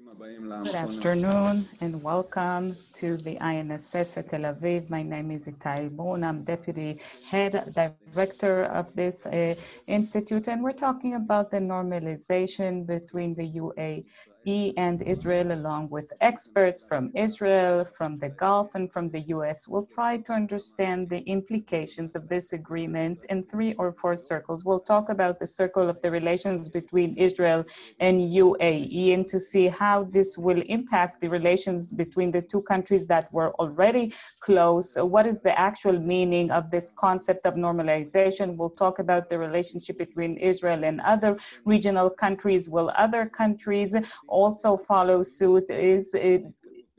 Good afternoon and welcome to the INSS at Tel Aviv. My name is Itai Bon. I'm Deputy Head Director of this institute, and we're talking about the normalization between the UAE and Israel, along with experts from Israel, from the Gulf, and from the US. We'll try to understand the implications of this agreement in 3 or 4 circles. We'll talk about the circle of the relations between Israel and UAE, and to see how this will impact the relations between the 2 countries that were already close. What is the actual meaning of this concept of normalization? We'll talk about the relationship between Israel and other regional countries. Will other countries also follow suit?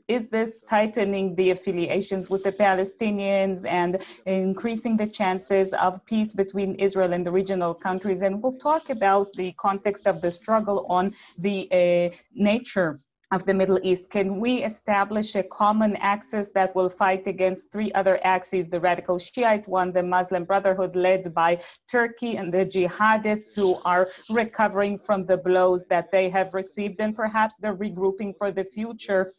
Is this tightening the affiliations with the Palestinians and increasing the chances of peace between Israel and the regional countries? And we'll talk about the context of the struggle on the nature of the Middle East. Can we establish a common axis that will fight against 3 other axes, the radical Shiite one, the Muslim Brotherhood led by Turkey, and the jihadists who are recovering from the blows that they have received, and perhaps they're regrouping for the future?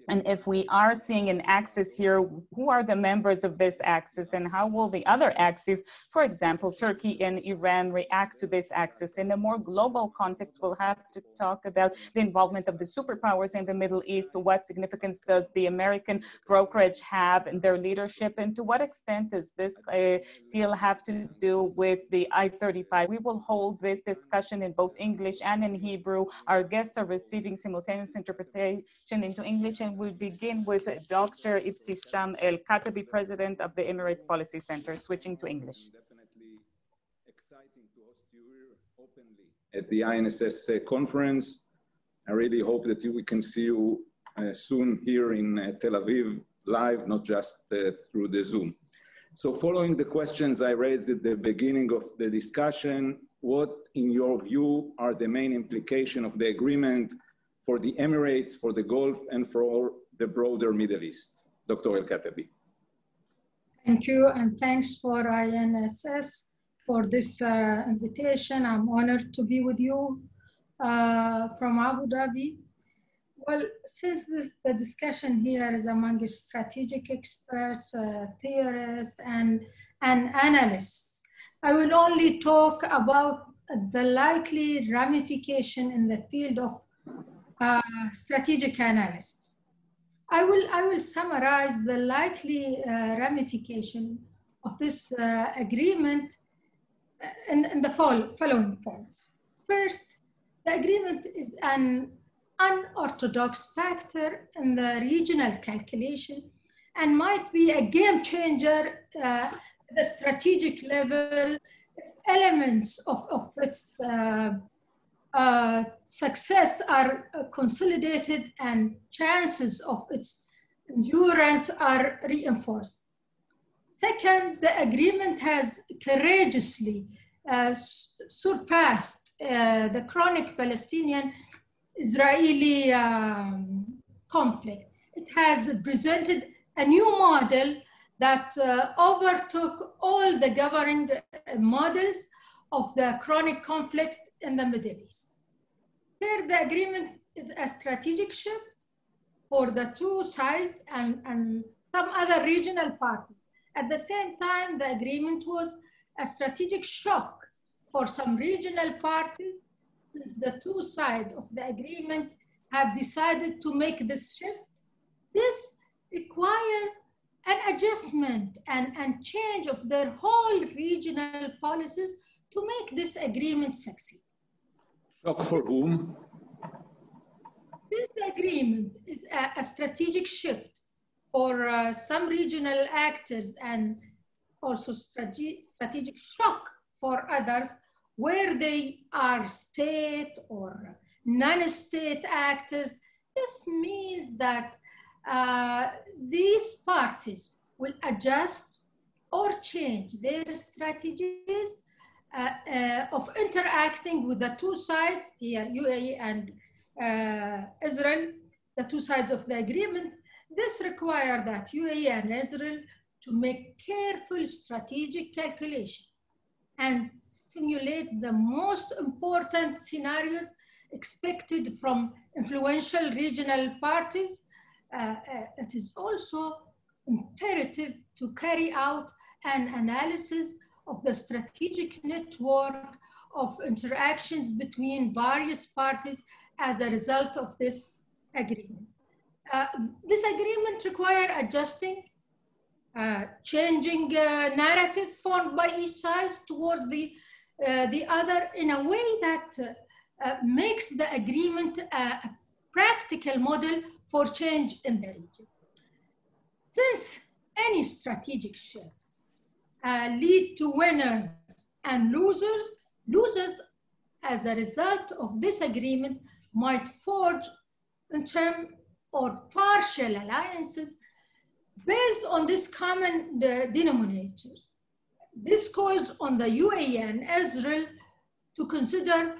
And if we are seeing an axis here, who are the members of this axis, and how will the other axes, for example, Turkey and Iran, react to this axis? In a more global context, we'll have to talk about the involvement of the superpowers in the Middle East. What significance does the American brokerage have in their leadership, and to what extent does this deal have to do with the I-35? We will hold this discussion in both English and in Hebrew. Our guests are receiving simultaneous interpretation into English, and we'll begin with Dr. Ibtissam El-Katabi, President of the Emirates Policy Center. Switching to English. Definitely exciting to host you here openly at the INSS conference. I really hope that we can see you soon here in Tel Aviv live, not just through the Zoom. So following the questions I raised at the beginning of the discussion, what in your view are the main implications of the agreement for the Emirates, for the Gulf, and for the broader Middle East? Dr. El-Katabi. Thank you, and thanks for INSS for this invitation. I'm honored to be with you from Abu Dhabi. Well, since the discussion here is among strategic experts, theorists, and analysts, I will only talk about the likely ramification in the field of strategic analysis. I will summarize the likely ramification of this agreement in the following points. First, the agreement is an unorthodox factor in the regional calculation and might be a game changer at the strategic level if elements of its success are consolidated and chances of its endurance are reinforced. Second, the agreement has courageously surpassed the chronic Palestinian-Israeli conflict. It has presented a new model that overtook all the governing models of the chronic conflict in the Middle East. Third, the agreement is a strategic shift for the 2 sides and some other regional parties. At the same time, the agreement was a strategic shock for some regional parties. The 2 sides of the agreement have decided to make this shift. This requires an adjustment and change of their whole regional policies to make this agreement succeed. Shock for whom? This agreement is a strategic shift for some regional actors and also strategic shock for others where they are state or non-state actors. This means that these parties will adjust or change their strategies of interacting with the 2 sides here, UAE and Israel, the 2 sides of the agreement. This requires that UAE and Israel to make careful strategic calculation and stimulate the most important scenarios expected from influential regional parties, it is also imperative to carry out an analysis of the strategic network of interactions between various parties as a result of this agreement. This agreement requires adjusting, changing narrative formed by each side towards the other in a way that makes the agreement a practical model for change in the region. Since any strategic shifts lead to winners and losers, losers as a result of this agreement might forge interim or partial alliances based on this common denominators. This calls on the UAE and Israel to consider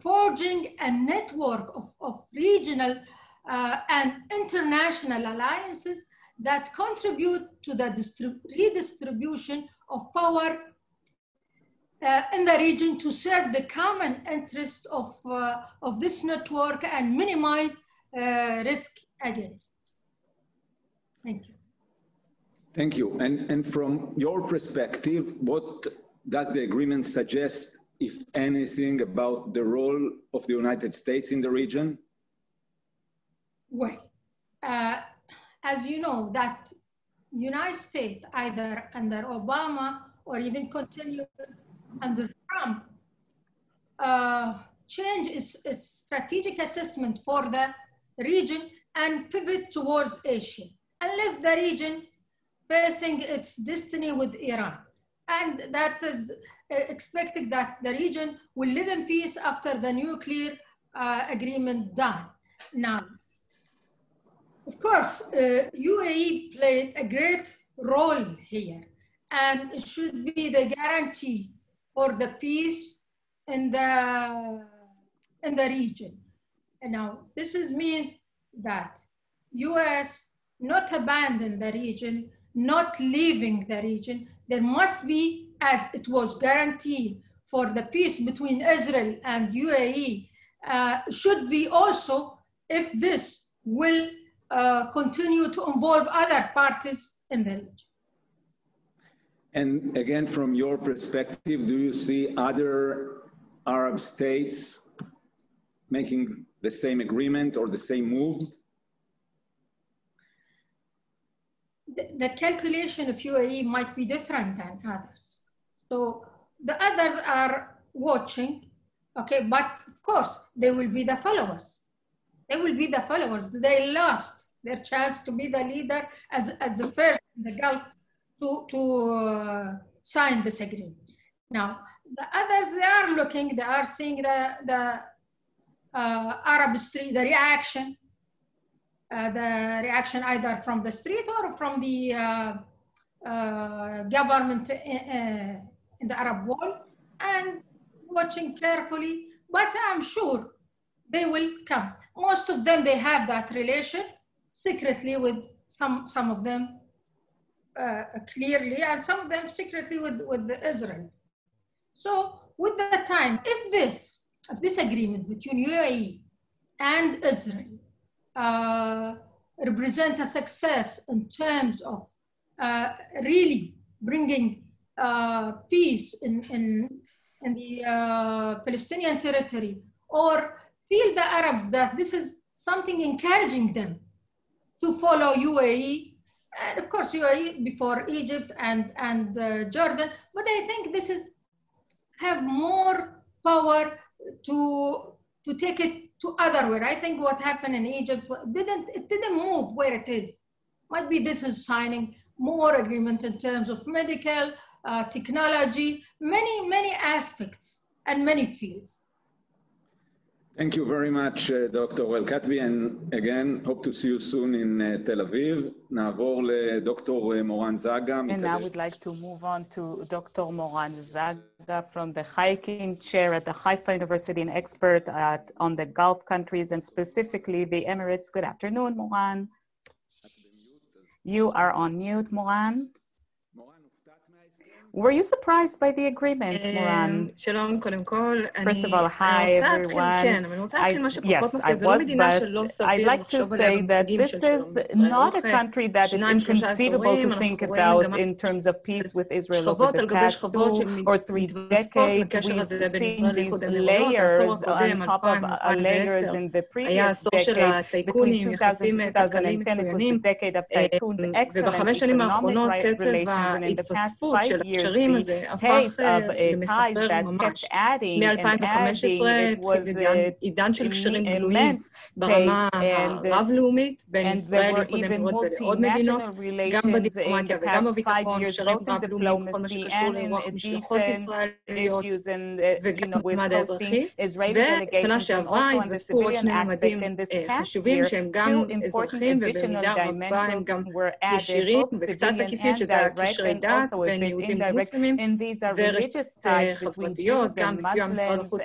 forging a network of regional and international alliances that contribute to the redistribution of power in the region to serve the common interest of this network and minimize risk against it. Thank you. Thank you. And from your perspective, what does the agreement suggest, if anything, about the role of the United States in the region? Well, as you know, that United States, either under Obama or even continue under Trump, change its strategic assessment for the region and pivot towards Asia and left the region facing its destiny with Iran. And that is expected that the region will live in peace after the nuclear agreement done. Now, of course, UAE played a great role here, and it should be the guarantee for the peace in the region. And now, this means that US not abandon the region, not leaving the region. There must be, as it was guaranteed for the peace between Israel and UAE, should be also if this will continue to involve other parties in the region. And again, from your perspective, do you see other Arab states making the same agreement or the same move? The calculation of UAE might be different than others. So the others are watching, okay, but of course, they will be the followers. They will be the followers. They lost their chance to be the leader as the first in the Gulf to sign this agreement. Now, the others, they are looking, they are seeing the Arab street, the reaction either from the street or from the government in the Arab world, and watching carefully, but I'm sure they will come. Most of them, they have that relation secretly with some of them clearly, and some of them secretly with Israel. So with the time, if this agreement between UAE and Israel represent a success in terms of really bringing peace in the Palestinian territory, or feel the Arabs that this is something encouraging them to follow UAE, and of course UAE before Egypt and Jordan, but I think this is have more power to take it to otherwhere. I think what happened in Egypt didn't move where it is. Might be this is signing more agreement in terms of medical, technology, many aspects and many fields. Thank you very much, Dr. El-Katbi, and again, hope to see you soon in Tel Aviv. נעבור לדוקטור מורן זגה. And now we'd like to move on to Dr. Moran Zaga from the Hiking Chair at the Haifa University and expert on the Gulf countries and specifically the Emirates. Good afternoon, Moran. You are on mute, Moran. Were you surprised by the agreement, Moran? שלום, קודם כל. First of all, hi everyone. כן, אבל אני רוצה להתחיל מה שפחות Yes, I מפתיע. זה לא was, מדינה but שלא I'd סביר like to לחשוב עליה say that במושגים של this שלום is בישראל. not a country that it's inconceivable to think about in terms of peace with Israel over the past 2 or 3 decades. We've seen these layers on top of layers in the previous decade. Between 2000 and 2010, it was the decade of tycoons, excellent economic relations, and in the past 5 years, the pace of ties that kept adding and adding, it was immense pace, and there were even multinational relations in the past 5 years, both in diplomacy and in defense issues, and with hosting Israeli delegations, and also on the civilian aspect. In this past year, 2 important additional dimensions were added, both civilian and direct, and also a bit indirect, and these are religious ties between Jews and Muslims, and also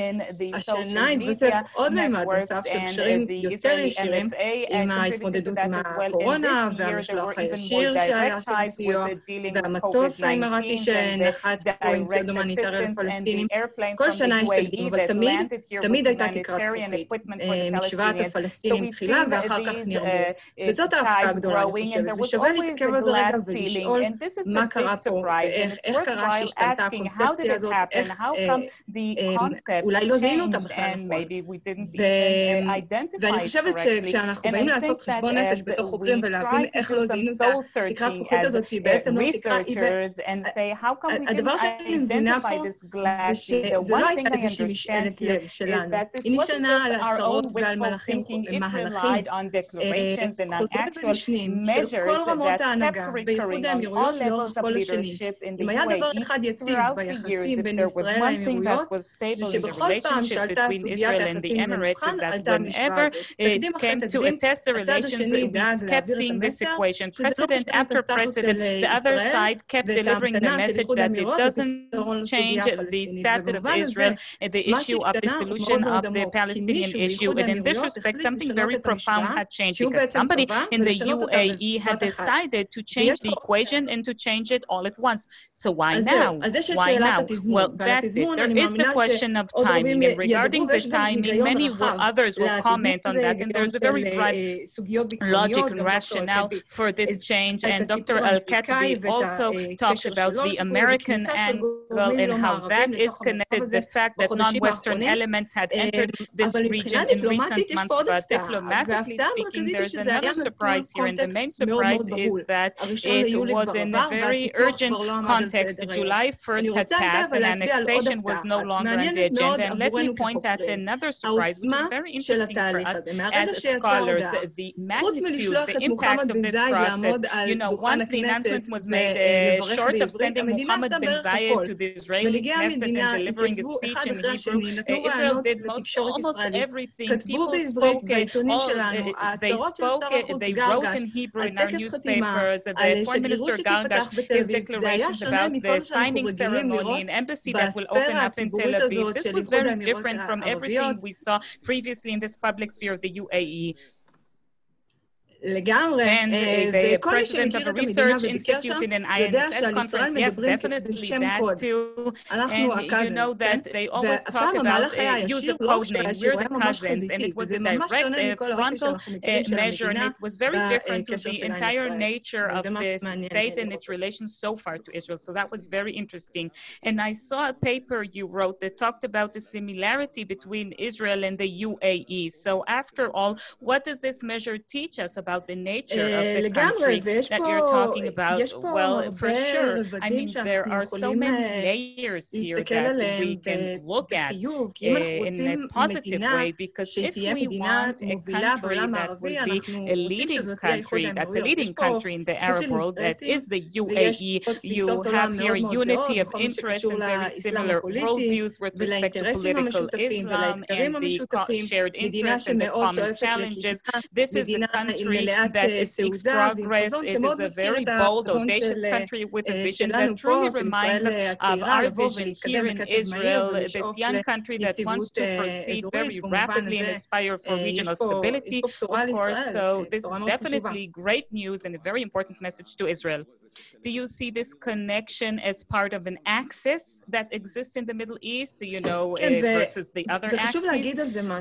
in the social media networks, and the Israeli MFA contributed to that as well. And this year there were even more direct ties with the dealing with COVID-19 and the direct assistance and the airplane from the UAE that landed here with humanitarian equipment for the Palestinians. So we've seen these ties growing, and there was always the glass ceiling, and this is the big surprise, and it's worthwhile asking, how did it happen? How come the concept changed, and maybe we didn't even identify it correctly? And I think that as we try to do some soul searching as researchers and say, how come we didn't identify this glass ceiling? The one thing I understand here is that this wasn't just our own wishful thinking. It relied on declarations and on actual measures that kept recurring on all levels of leadership in the UAE throughout the years. If there was one thing that was stable in the relationship between Israel and the Emirates, is that whenever it came to attest the relations, we kept seeing this equation, precedent after precedent. The other side kept delivering the message that it doesn't change the status of Israel and the issue of the solution of the Palestinian issue. And in this respect, something very profound had changed, because somebody in the UAE had decided to change the equation and to change it all at once. So why now? Why now? Well, that's it. There is the question of timing, and regarding the timing, many others will comment on that, and there's a very broad logic and rationale for this change. And Dr. Al-Katabi also talked about the American angle and how that is connected, the fact that non-Western elements had entered this region in recent months. But diplomatically speaking, there's another surprise here, and the main surprise is that it was in a very urgent context. July 1st had passed, and annexation was no longer on the agenda. And let me point out another surprise, which is very interesting for us as scholars. The magnitude, the impact of this process, once the announcement was made, short of sending Mohammed bin Zayed to the Israeli Knesset and delivering a speech in Hebrew, Israel did almost everything. People spoke, they wrote in Hebrew in our newspapers. The Foreign Minister Galgash, his declarations about the signing ceremony and embassy that will open up in Tel Aviv. This was very different from everything we saw previously in this public sphere of the UAE. And the president of a research institute in an INSS conference, yes, definitely that too. And you know that they always talk about use a code name, we're the cousins, and it was a direct frontal measure, and it was very different to the entire nature of the state and its relations so far to Israel. So that was very interesting. And I saw a paper you wrote that talked about the similarity between Israel and the UAE. So after all, what does this measure teach us about the nature of the country that you're talking about? Well, for sure. I mean, there are so many layers here that we can look at in a positive way, because if we want a country that will be a leading country, that's a leading country in the Arab world, that is the UAE, you have here a unity of interests and very similar worldviews with respect to political Islam and the shared interests and the common challenges. This is a country that seeks progress. It is a very bold, audacious country with a vision that truly reminds us of our vision here in Israel, this young country that wants to proceed very rapidly and aspire for regional stability, of course. So this is definitely great news and a very important message to Israel. Do you see this connection as part of an axis that exists in the Middle East, you know, versus the other axes?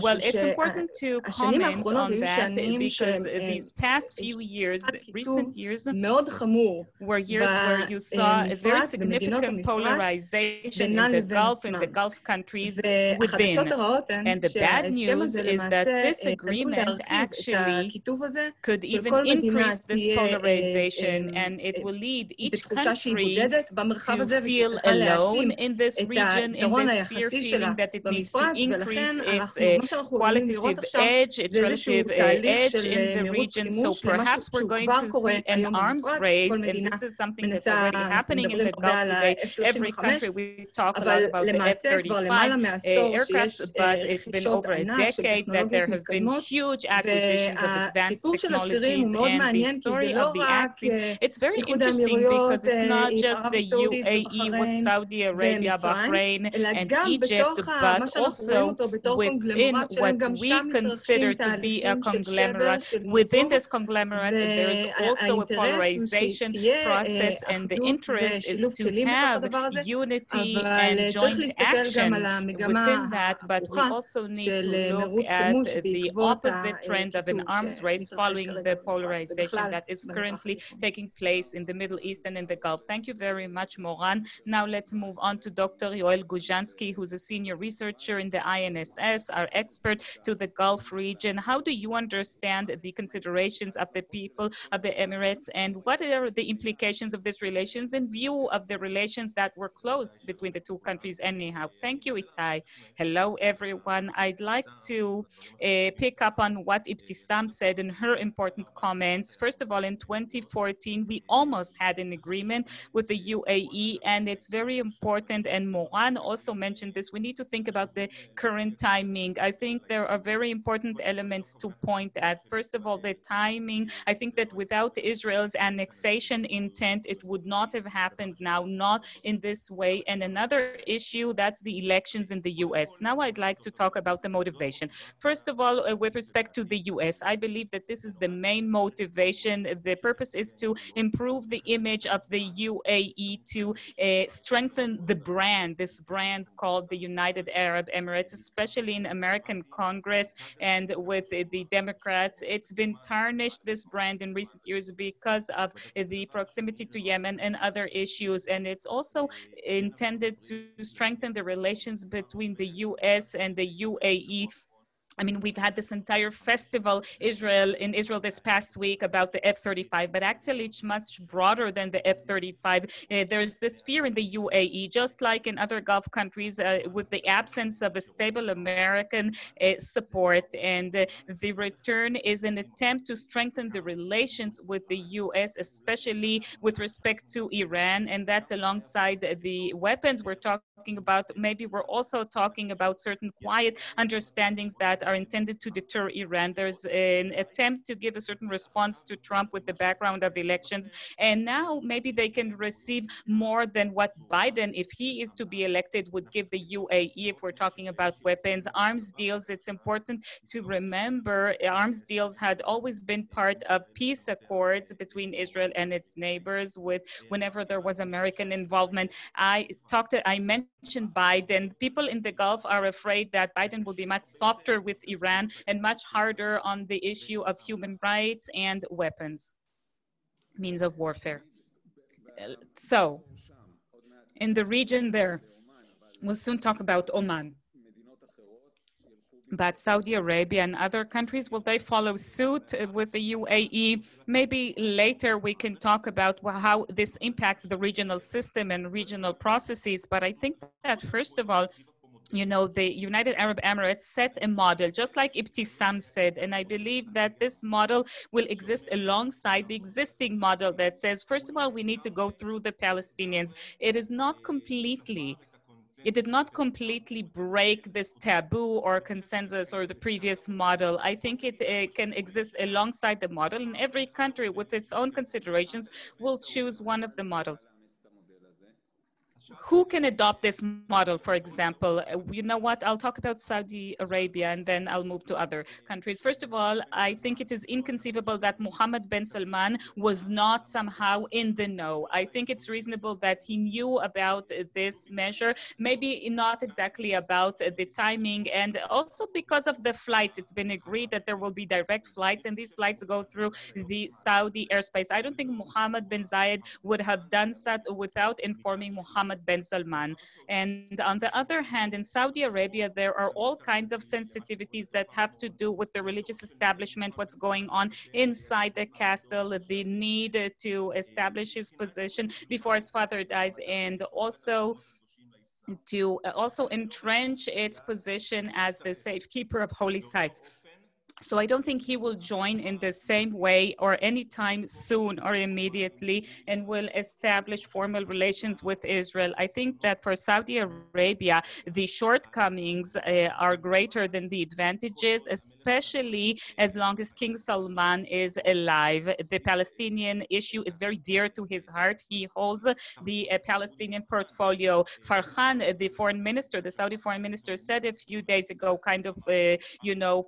Well, it's important to comment on that because these past few years, recent years, were years where you saw a very significant polarization in the Gulf countries within. And the bad news is that this agreement actually could even increase this polarization, and it will lead each country to feel alone in this region, in this sphere, feeling that it needs to increase its qualitative edge, its relative edge in the region. So perhaps we're going to see an arms race, and this is something that's already happening in the Gulf today. Every country, we talk a lot about the F-35 aircraft, but it's been over a decade that there have been huge acquisitions of advanced technologies, and the story of the axis, it's very interesting because it's not just the UAE with Saudi Arabia, Bahrain, and Egypt, but also within what we consider to be a conglomerate. Within this conglomerate, there's also a polarization process, and the interest is to have unity and joint action within that, but we also need to look at the opposite trend of an arms race following the polarization that is currently taking place in the Middle East and in the Gulf. Thank you very much, Moran. Now let's move on to Dr. Yoel Guzhansky, who's a senior researcher in the INSS, our expert to the Gulf region. How do you understand the considerations of the people of the Emirates, and what are the implications of these relations in view of the relations that were close between the two countries anyhow? Thank you, Itai. Hello, everyone. I'd like to pick up on what Ibtissam said in her important comments. First of all, in 2014, we almost had an agreement with the UAE, and it's very important, and Moran also mentioned this, we need to think about the current timing. I think there are very important elements to point at. First of all, the timing. I think that without Israel's annexation intent, it would not have happened now, not in this way. And another issue, that's the elections in the US. Now I'd like to talk about the motivation. First of all, with respect to the US, I believe that this is the main motivation. The purpose is to improve the image of the UAE, to strengthen the brand, this brand called the United Arab Emirates, especially in American Congress and with the Democrats. It's been tarnished, this brand, in recent years because of the proximity to Yemen and other issues. And it's also intended to strengthen the relations between the US and the UAE. I mean, we've had this entire festival in Israel this past week about the F-35, but actually it's much broader than the F-35. There's this fear in the UAE, just like in other Gulf countries, with the absence of a stable American support. And the return is an attempt to strengthen the relations with the US, especially with respect to Iran. And that's alongside the weapons we're talking about. Maybe we're also talking about certain quiet understandings that are intended to deter Iran. There's an attempt to give a certain response to Trump with the background of elections. And now maybe they can receive more than what Biden, if he is to be elected, would give the UAE if we're talking about weapons. Arms deals, it's important to remember, arms deals had always been part of peace accords between Israel and its neighbors whenever there was American involvement. I mentioned Biden. People in the Gulf are afraid that Biden will be much softer with Iran and much harder on the issue of human rights and weapons, means of warfare. So, in the region there, we'll soon talk about Oman. But Saudi Arabia and other countries, will they follow suit with the UAE? Maybe later we can talk about how this impacts the regional system and regional processes. But I think that first of all, you know, the United Arab Emirates set a model, just like Ibtissam said, and I believe that this model will exist alongside the existing model that says, first of all, we need to go through the Palestinians. It did not completely break this taboo or consensus or the previous model. I think it can exist alongside the model, and every country with its own considerations will choose one of the models. who can adopt this model, for example? You know what? I'll talk about Saudi Arabia and then I'll move to other countries. First of all, I think it is inconceivable that Mohammed bin Salman was not somehow in the know. I think it's reasonable that he knew about this measure, maybe not exactly about the timing, and also because of the flights. It's been agreed that there will be direct flights, and these flights go through the Saudi airspace. I don't think Mohammed bin Zayed would have done that without informing Mohammed bin Salman. And on the other hand, in Saudi Arabia, there are all kinds of sensitivities that have to do with the religious establishment, what's going on inside the castle, the need to establish his position before his father dies, and also to also entrench its position as the safekeeper of holy sites. So I don't think he will join in the same way or anytime soon or immediately and will establish formal relations with Israel. I think that for Saudi Arabia, the shortcomings are greater than the advantages, especially as long as King Salman is alive. The Palestinian issue is very dear to his heart. He holds the Palestinian portfolio. Farhan, the foreign minister, the Saudi foreign minister, said a few days ago, kind of,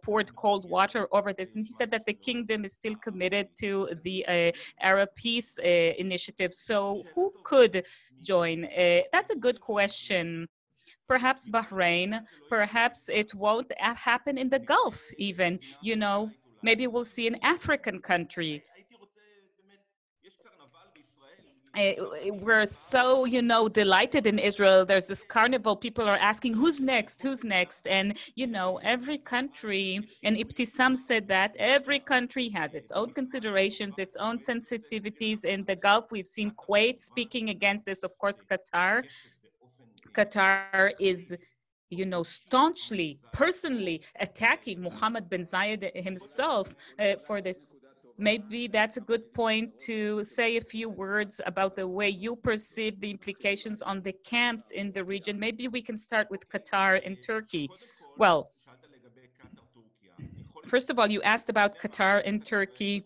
poured cold water over this. And he said that the kingdom is still committed to the Arab peace initiative. So who could join? That's a good question. Perhaps Bahrain, perhaps it won't happen in the Gulf even, maybe we'll see an African country. We're so, delighted in Israel. There's this carnival. People are asking, who's next? Who's next? And, every country, and Ibtisam said that every country has its own considerations, its own sensitivities. In the Gulf, we've seen Kuwait speaking against this. Of course, Qatar is staunchly, personally attacking Mohammed bin Zayed himself for this. Maybe that's a good point to say a few words about the way you perceive the implications on the camps in the region. Maybe we can start with Qatar and Turkey. Well, first of all, you asked about Qatar and Turkey.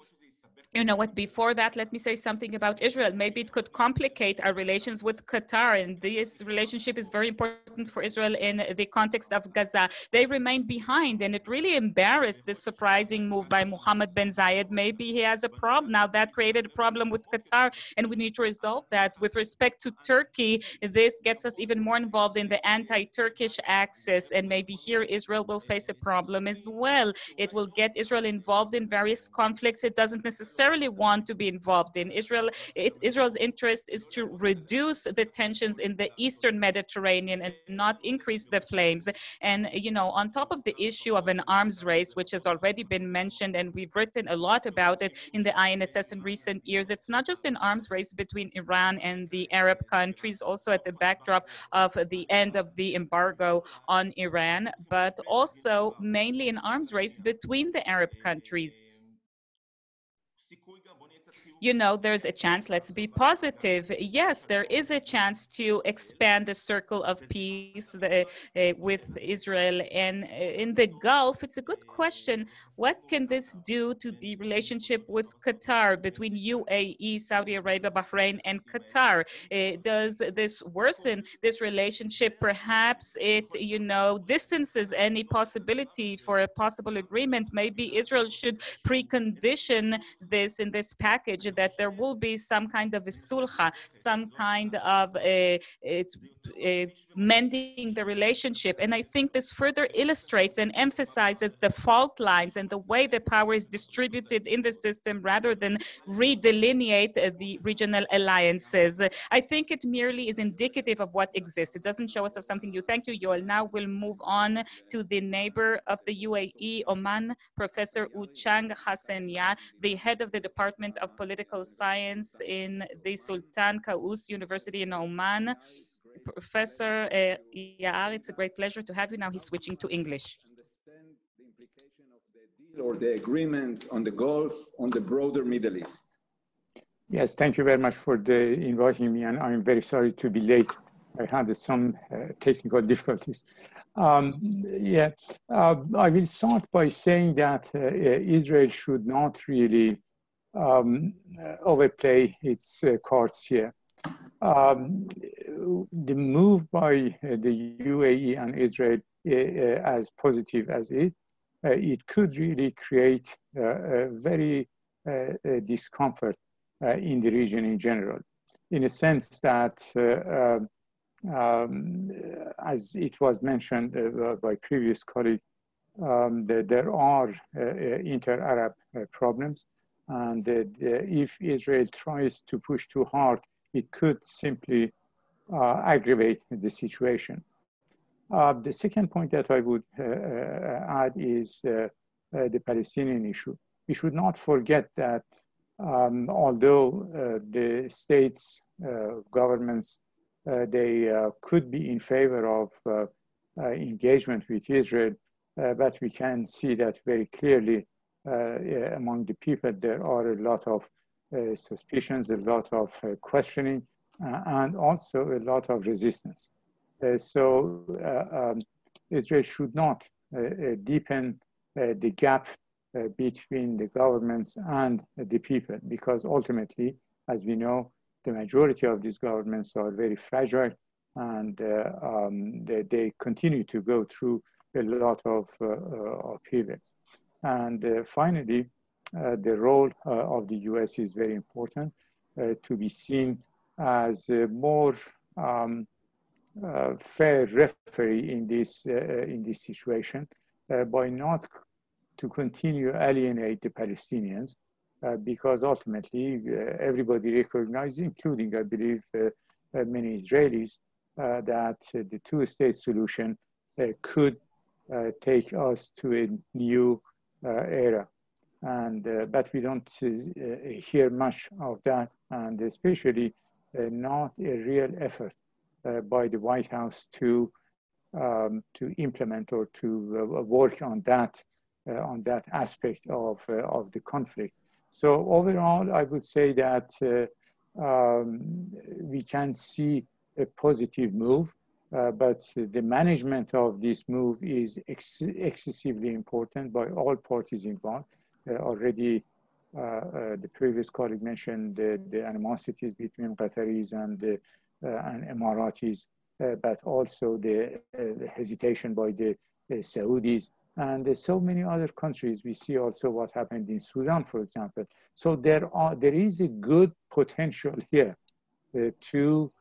You know what, before that, let me say something about Israel. Maybe it could complicate our relations with Qatar, and this relationship is very important for Israel in the context of Gaza. They remain behind, and it really embarrassed this surprising move by Mohammed bin Zayed. Maybe he has a problem. Now that created a problem with Qatar, and we need to resolve that. With respect to Turkey, this gets us even more involved in the anti-Turkish axis, and maybe here Israel will face a problem as well. It will get Israel involved in various conflicts it doesn't necessarily want to be involved in. Israel's interest is to reduce the tensions in the Eastern Mediterranean and not increase the flames. And, on top of the issue of an arms race, which has already been mentioned, and we've written a lot about it in the INSS in recent years, it's not just an arms race between Iran and the Arab countries, also at the backdrop of the end of the embargo on Iran, but also mainly an arms race between the Arab countries. There's a chance, let's be positive. Yes, there is a chance to expand the circle of peace with Israel. And in the Gulf, it's a good question. What can this do to the relationship with Qatar, between UAE, Saudi Arabia, Bahrain, and Qatar? Does this worsen this relationship? Perhaps it, distances any possibility for a possible agreement. Maybe Israel should precondition this in this package, that there will be some kind of a sulha, some kind of mending the relationship. And I think this further illustrates and emphasizes the fault lines and the way the power is distributed in the system rather than redelineate the regional alliances. I think it merely is indicative of what exists. It doesn't show us of something new. Thank you, Yoel. Now we'll move on to the neighbor of the UAE, Oman, Professor Uchang Hassania, the head of the Department of Political Science in the Sultan Qaus University in Oman. Professor Yaar, it's a great pleasure to have you. Now he's switching to English. Understand the implication of the deal or the agreement on the Gulf, on the broader Middle East. Yes, thank you very much for inviting me, and I'm very sorry to be late. I had some technical difficulties. I will start by saying that Israel should not really overplay its cards here. the move by the UAE and Israel, as positive as it could really create a very discomfort in the region in general, in a sense that, as it was mentioned by previous colleague, that there are inter-Arab problems, and if Israel tries to push too hard, it could simply aggravate the situation. The second point that I would add is the Palestinian issue. We should not forget that although the states, governments, they could be in favor of engagement with Israel, but we can see that very clearly among the people. There are a lot of suspicions, a lot of questioning, and also a lot of resistance. So Israel should not deepen the gap between the governments and the people, because ultimately, as we know, the majority of these governments are very fragile, and they continue to go through a lot of upheavals. And finally, the role of the US is very important to be seen as a more fair referee in this situation by not to continue alienate the Palestinians, because ultimately everybody recognizes, including, I believe, many Israelis, that the two-state solution could take us to a new era. And but we don't hear much of that, and especially not a real effort by the White House to implement or to work on that aspect of the conflict. So overall, I would say that we can see a positive move, but the management of this move is excessively important by all parties involved. Already, the previous colleague mentioned the animosities between Qataris and Emiratis, but also the hesitation by the Saudis, and so many other countries. We see also what happened in Sudan, for example. So there is a good potential here to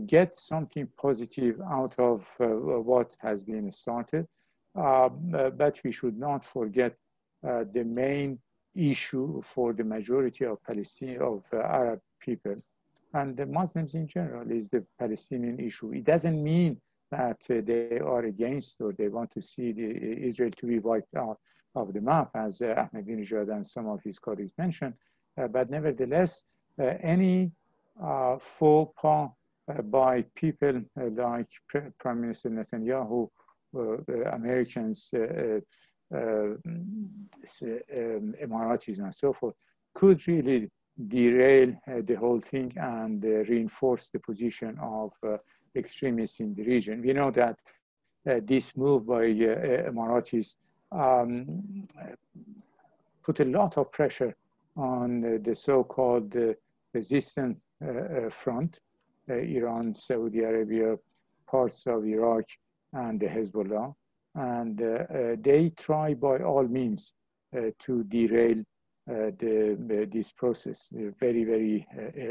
get something positive out of what has been started, but we should not forget the main issue for the majority of Arab people and the Muslims in general is the Palestinian issue. It doesn't mean that they are against or they want to see Israel to be wiped out of the map, as Ahmadinejad and some of his colleagues mentioned. But nevertheless, any faux pas by people like Prime Minister Netanyahu, Americans, Emiratis, and so forth, could really derail the whole thing and reinforce the position of extremists in the region. We know that this move by Emiratis put a lot of pressure on the so-called resistance front, Iran, Saudi Arabia, parts of Iraq, and the Hezbollah. And they try by all means to derail this process, very, very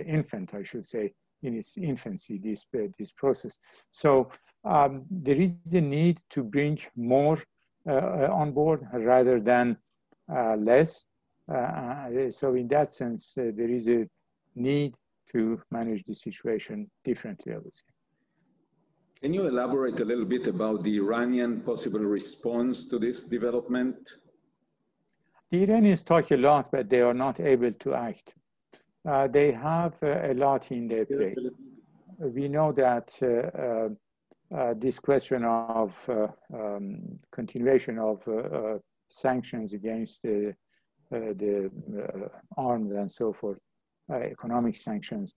infant, I should say, in its infancy, this process. So there is a need to bring more on board rather than less. So in that sense, there is a need to manage the situation differently, I would say. Can you elaborate a little bit about the Iranian possible response to this development? The Iranians talk a lot, but they are not able to act. They have a lot in their plate. We know that this question of continuation of sanctions against the armed and so forth, economic sanctions.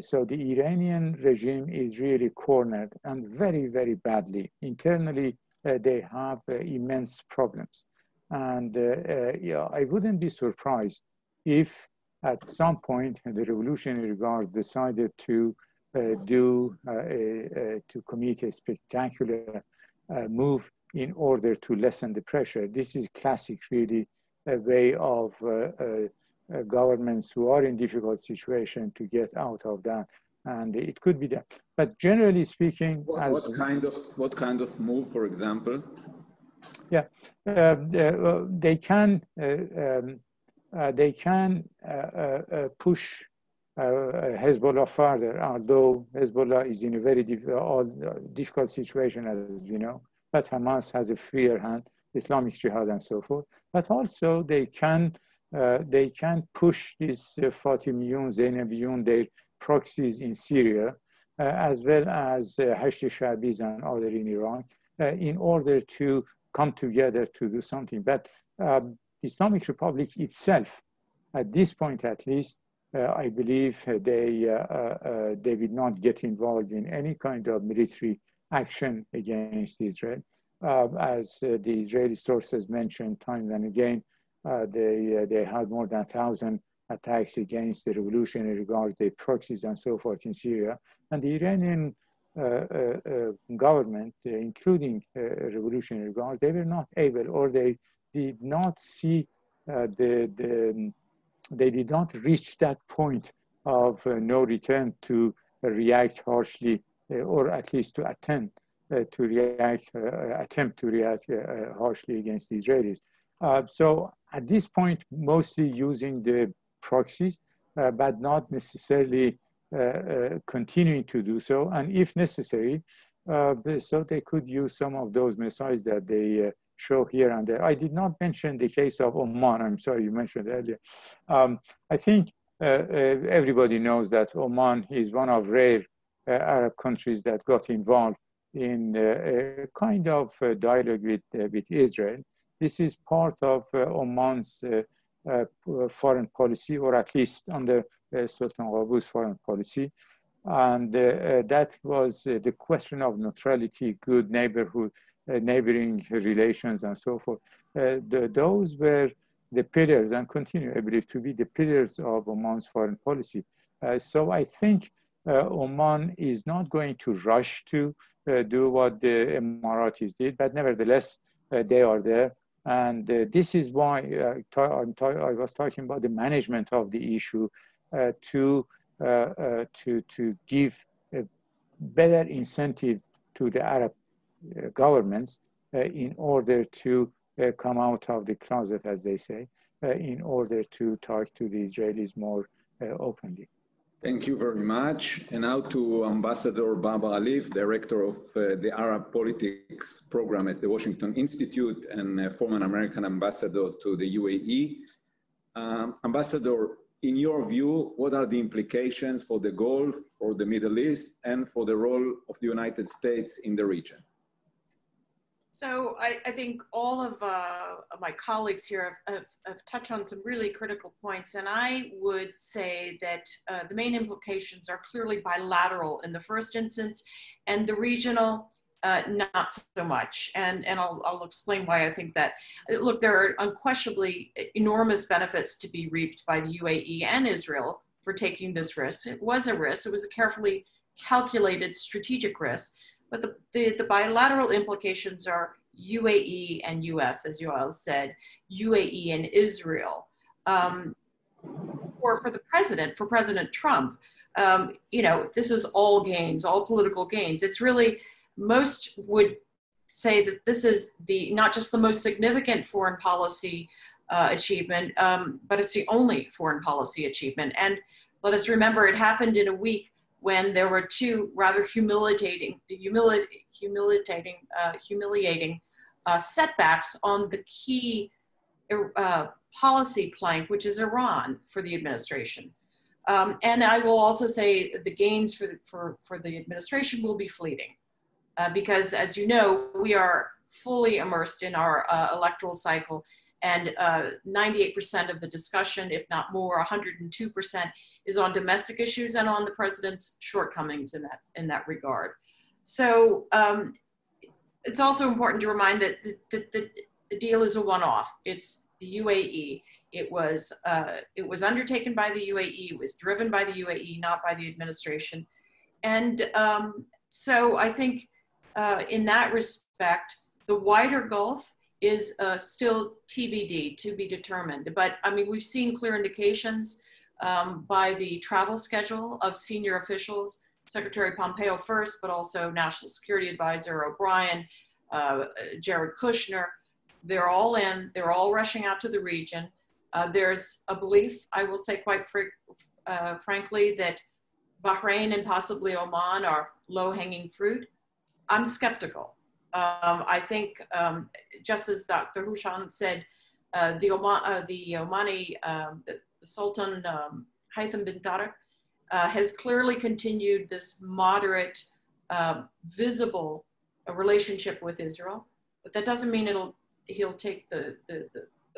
So the Iranian regime is really cornered and very, very badly. Internally, they have immense problems. And yeah, I wouldn't be surprised if at some point the Revolutionary Guard decided to to commit a spectacular move in order to lessen the pressure. This is classic, really, a way of governments who are in difficult situation to get out of that, and it could be that. But generally speaking, what kind of move, for example? Yeah, they can push Hezbollah further, although Hezbollah is in a very difficult situation, as we know. But Hamas has a freer hand, Islamic Jihad and so forth. But also they can push these Fatimiyun, Zainabiyun, their proxies in Syria, as well as Hashd Shabis and other in Iran, in order to come together to do something. But the Islamic Republic itself, at this point at least, I believe they will not get involved in any kind of military action against Israel. As the Israeli sources mentioned time and again, they had more than 1,000 attacks against the Revolutionary Guard, their proxies and so forth in Syria. And the Iranian government, including Revolutionary Guard, they were not able, or they did not see they did not reach that point of no return to react harshly, or at least to attempt to react harshly against the Israelis. So at this point, mostly using the proxies, but not necessarily continuing to do so. And if necessary, so they could use some of those missiles that they show here and there. I did not mention the case of Oman. I'm sorry, you mentioned earlier. I think everybody knows that Oman is one of rare Arab countries that got involved in a kind of dialogue with Israel. This is part of Oman's foreign policy, or at least under Sultan Qaboos' foreign policy. And that was the question of neutrality, good neighborhood, neighboring relations, and so forth. Those were the pillars, and continue, I believe, to be the pillars of Oman's foreign policy. So I think Oman is not going to rush to do what the Emiratis did, but nevertheless, they are there. And this is why I was talking about the management of the issue to give a better incentive to the Arab governments in order to come out of the closet, as they say, in order to talk to the Israelis more openly. Thank you very much. And now to Ambassador Baba Alif, Director of the Arab Politics Program at the Washington Institute and former American Ambassador to the UAE. Ambassador, in your view, what are the implications for the Gulf, for the Middle East, and for the role of the United States in the region? So I think all of my colleagues here have touched on some really critical points, and I would say that the main implications are clearly bilateral in the first instance, and the regional, not so much. And I'll explain why I think that. Look, there are unquestionably enormous benefits to be reaped by the UAE and Israel for taking this risk. It was a risk. It was a carefully calculated strategic risk. But the bilateral implications are UAE and US, as you all said, UAE and Israel. Or for the president, for President Trump, you know, this is all gains, all political gains. It's really, most would say that this is not just the most significant foreign policy achievement, but it's the only foreign policy achievement. And let us remember, it happened in a week when there were two rather humiliating setbacks on the key policy plank, which is Iran, for the administration. And I will also say the gains for the administration will be fleeting, because, as you know, we are fully immersed in our electoral cycle, and 98% of the discussion, if not more, 102%, is on domestic issues and on the president's shortcomings in that regard. So it's also important to remind that the deal is a one-off. It's the UAE. It was undertaken by the UAE. It was driven by the UAE, not by the administration. And so I think in that respect, the wider Gulf is still TBD, to be determined. But I mean, we've seen clear indications by the travel schedule of senior officials, Secretary Pompeo first, but also National Security Advisor O'Brien, Jared Kushner. They're all in, they're all rushing out to the region. There's a belief, I will say quite frankly, that Bahrain and possibly Oman are low-hanging fruit. I'm skeptical. I think, just as Dr. Hushan said, the Omani, the Sultan Haytham bin Tariq has clearly continued this moderate, visible relationship with Israel, but that doesn't mean he'll take the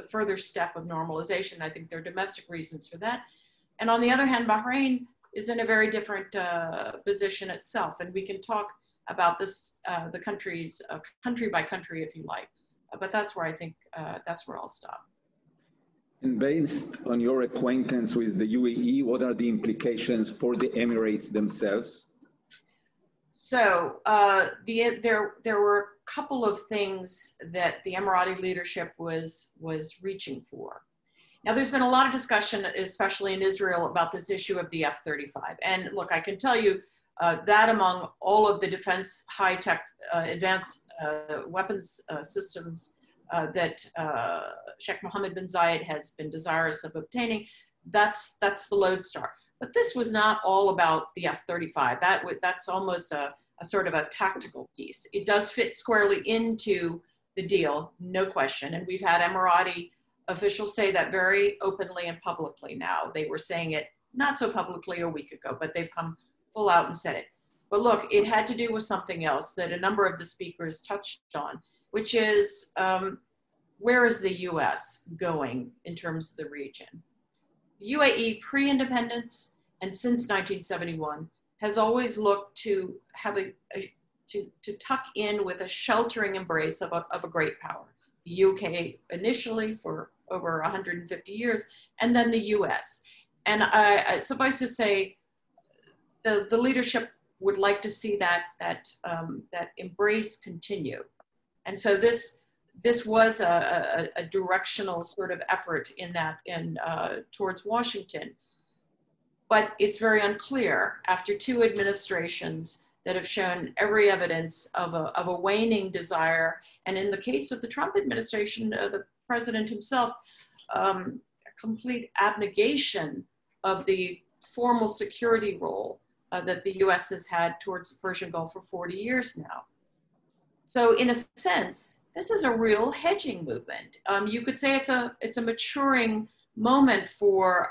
further step of normalization. I think there are domestic reasons for that. And on the other hand, Bahrain is in a very different position itself, and we can talk about this, the countries, country by country, if you like. But that's where I think, that's where I'll stop. And based on your acquaintance with the UAE, what are the implications for the Emirates themselves? So there were a couple of things that the Emirati leadership was reaching for. Now, there's been a lot of discussion, especially in Israel, about this issue of the F-35. And look, I can tell you that among all of the defense high-tech advanced weapons systems that Sheikh Mohammed bin Zayed has been desirous of obtaining, that's the lodestar. But this was not all about the F-35. That's almost a sort of a tactical piece. It does fit squarely into the deal, no question. And we've had Emirati officials say that very openly and publicly now. They were saying it not so publicly a week ago, but they've come full out and said it. But look, it had to do with something else that a number of the speakers touched on, which is where is the US going in terms of the region? The UAE pre-independence and since 1971 has always looked to have to tuck in with a sheltering embrace of a great power. The UK initially for over 150 years, and then the US. And suffice to say, the leadership would like to see that embrace continue. And so this was a directional sort of effort towards Washington. But it's very unclear after two administrations that have shown every evidence of a waning desire. And in the case of the Trump administration, the president himself, a complete abnegation of the formal security role that the US has had towards the Persian Gulf for 40 years now. So in a sense, this is a real hedging movement. You could say it's a maturing moment for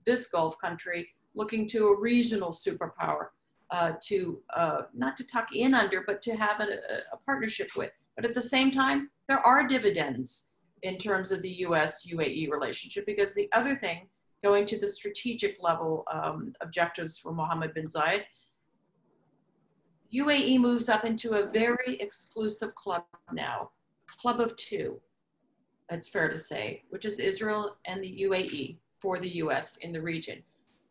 this Gulf country looking to a regional superpower not to tuck in under, but to have a partnership with. But at the same time, there are dividends in terms of the US-UAE relationship, because the other thing, going to the strategic level objectives for Mohammed bin Zayed, UAE moves up into a very exclusive club now, club of two, it's fair to say, which is Israel and the UAE for the US in the region.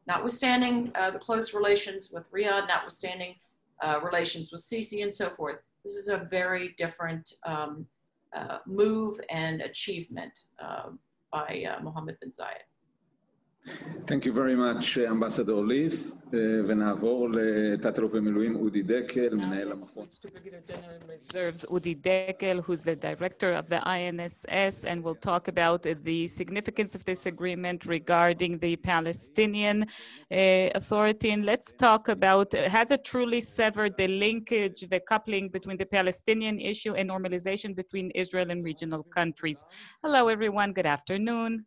Notwithstanding the close relations with Riyadh, notwithstanding relations with Sisi and so forth, this is a very different move and achievement by Mohammed bin Zayed. Thank you very much, Ambassador Leaf. ונעבור לתת-אלוף במילואים אודי דקל, מנהל המכון. To Brigadier General Reserves Udi Dekel, who's the director of the INSS, and we'll talk about the significance of this agreement regarding the Palestinian Authority. And let's talk about, has it truly severed the linkage, the coupling between the Palestinian issue and normalization between Israel and regional countries? Hello, everyone. Good afternoon.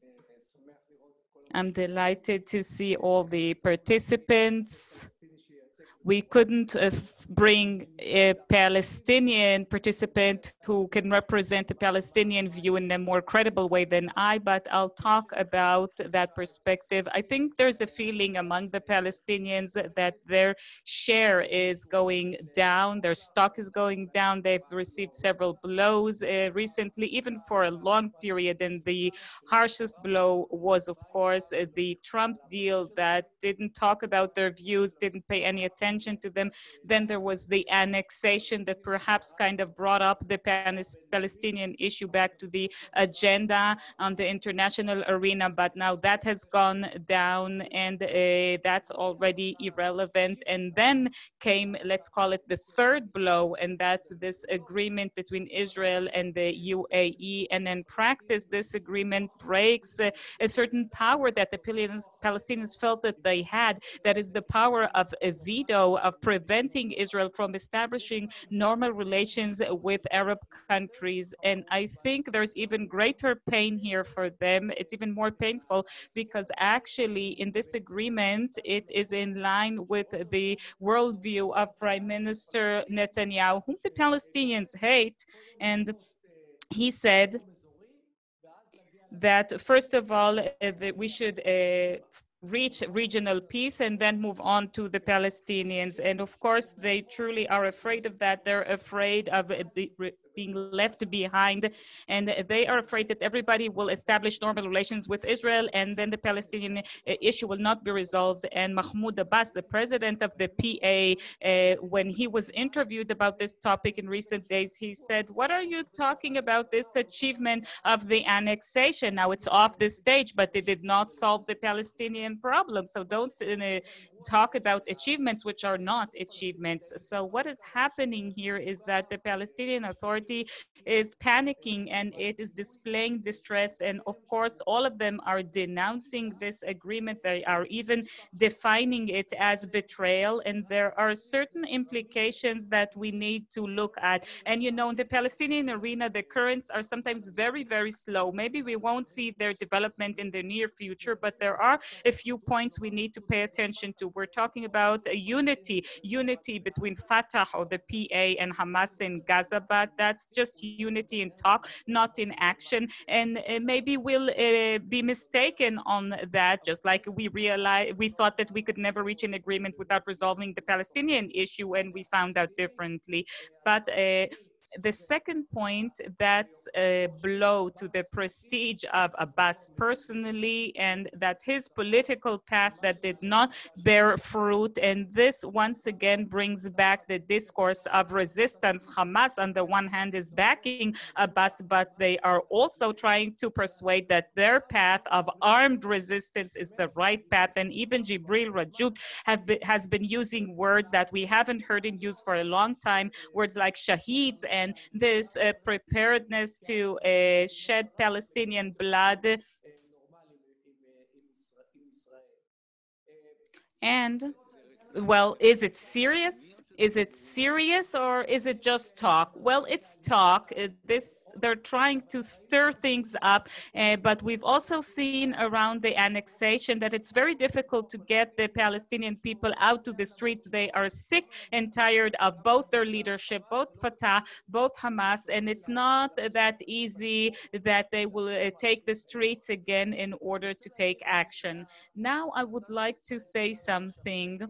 I'm delighted to see all the participants. We couldn't bring a Palestinian participant who can represent the Palestinian view in a more credible way than I, but I'll talk about that perspective. I think there's a feeling among the Palestinians that their share is going down, their stock is going down. They've received several blows recently, even for a long period, and the harshest blow was, of course, the Trump deal that didn't talk about their views, didn't pay any attention attention to them. Then there was the annexation that perhaps kind of brought up the Palestinian issue back to the agenda on the international arena, but now that has gone down, and that's already irrelevant. And then came, let's call it the third blow, and that's this agreement between Israel and the UAE. And in practice, this agreement breaks a certain power that the Palestinians felt that they had, that is the power of a veto, of preventing Israel from establishing normal relations with Arab countries. And I think there's even greater pain here for them. It's even more painful because actually in this agreement, it is in line with the worldview of Prime Minister Netanyahu, whom the Palestinians hate. And he said that, first of all, that we should reach regional peace and then move on to the Palestinians. And of course, they truly are afraid of that. They're afraid of being left behind, and they are afraid that everybody will establish normal relations with Israel, and then the Palestinian issue will not be resolved. And Mahmoud Abbas, the president of the PA, when he was interviewed about this topic in recent days, he said, "What are you talking about, this achievement of the annexation? Now it's off the stage, but it did not solve the Palestinian problem. So don't talk about achievements which are not achievements." So what is happening here is that the Palestinian Authority is panicking, and it is displaying distress. And of course, all of them are denouncing this agreement. They are even defining it as betrayal. And there are certain implications that we need to look at. And you know, in the Palestinian arena, the currents are sometimes very, very slow. Maybe we won't see their development in the near future, but there are a few points we need to pay attention to. We're talking about a unity between Fatah or the PA and Hamas in Gaza, but that's just unity in talk, not in action. And maybe we'll be mistaken on that, just like we thought that we could never reach an agreement without resolving the Palestinian issue, and we found out differently. But the second point, that's a blow to the prestige of Abbas personally, and that his political path that did not bear fruit. And this once again brings back the discourse of resistance. Hamas on the one hand is backing Abbas, but they are also trying to persuade that their path of armed resistance is the right path. And even Jibril Rajoub has been using words that we haven't heard him use for a long time, words like shaheeds and this preparedness to shed Palestinian blood. And well, is it serious? Is it serious, or is it just talk? Well, it's talk. They're trying to stir things up, but we've also seen around the annexation that it's very difficult to get the Palestinian people out to the streets. They are sick and tired of both their leadership, both Fatah, both Hamas, and it's not that easy that they will take the streets again in order to take action. Now, I would like to say something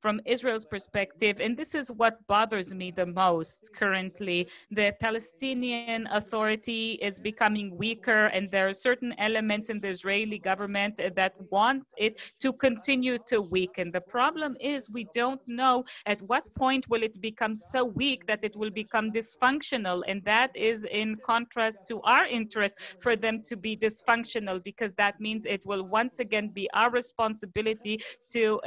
from Israel's perspective, and this is what bothers me the most currently. The Palestinian Authority is becoming weaker, and there are certain elements in the Israeli government that want it to continue to weaken. The problem is we don't know at what point will it become so weak that it will become dysfunctional, and that is in contrast to our interest for them to be dysfunctional, because that means it will once again be our responsibility to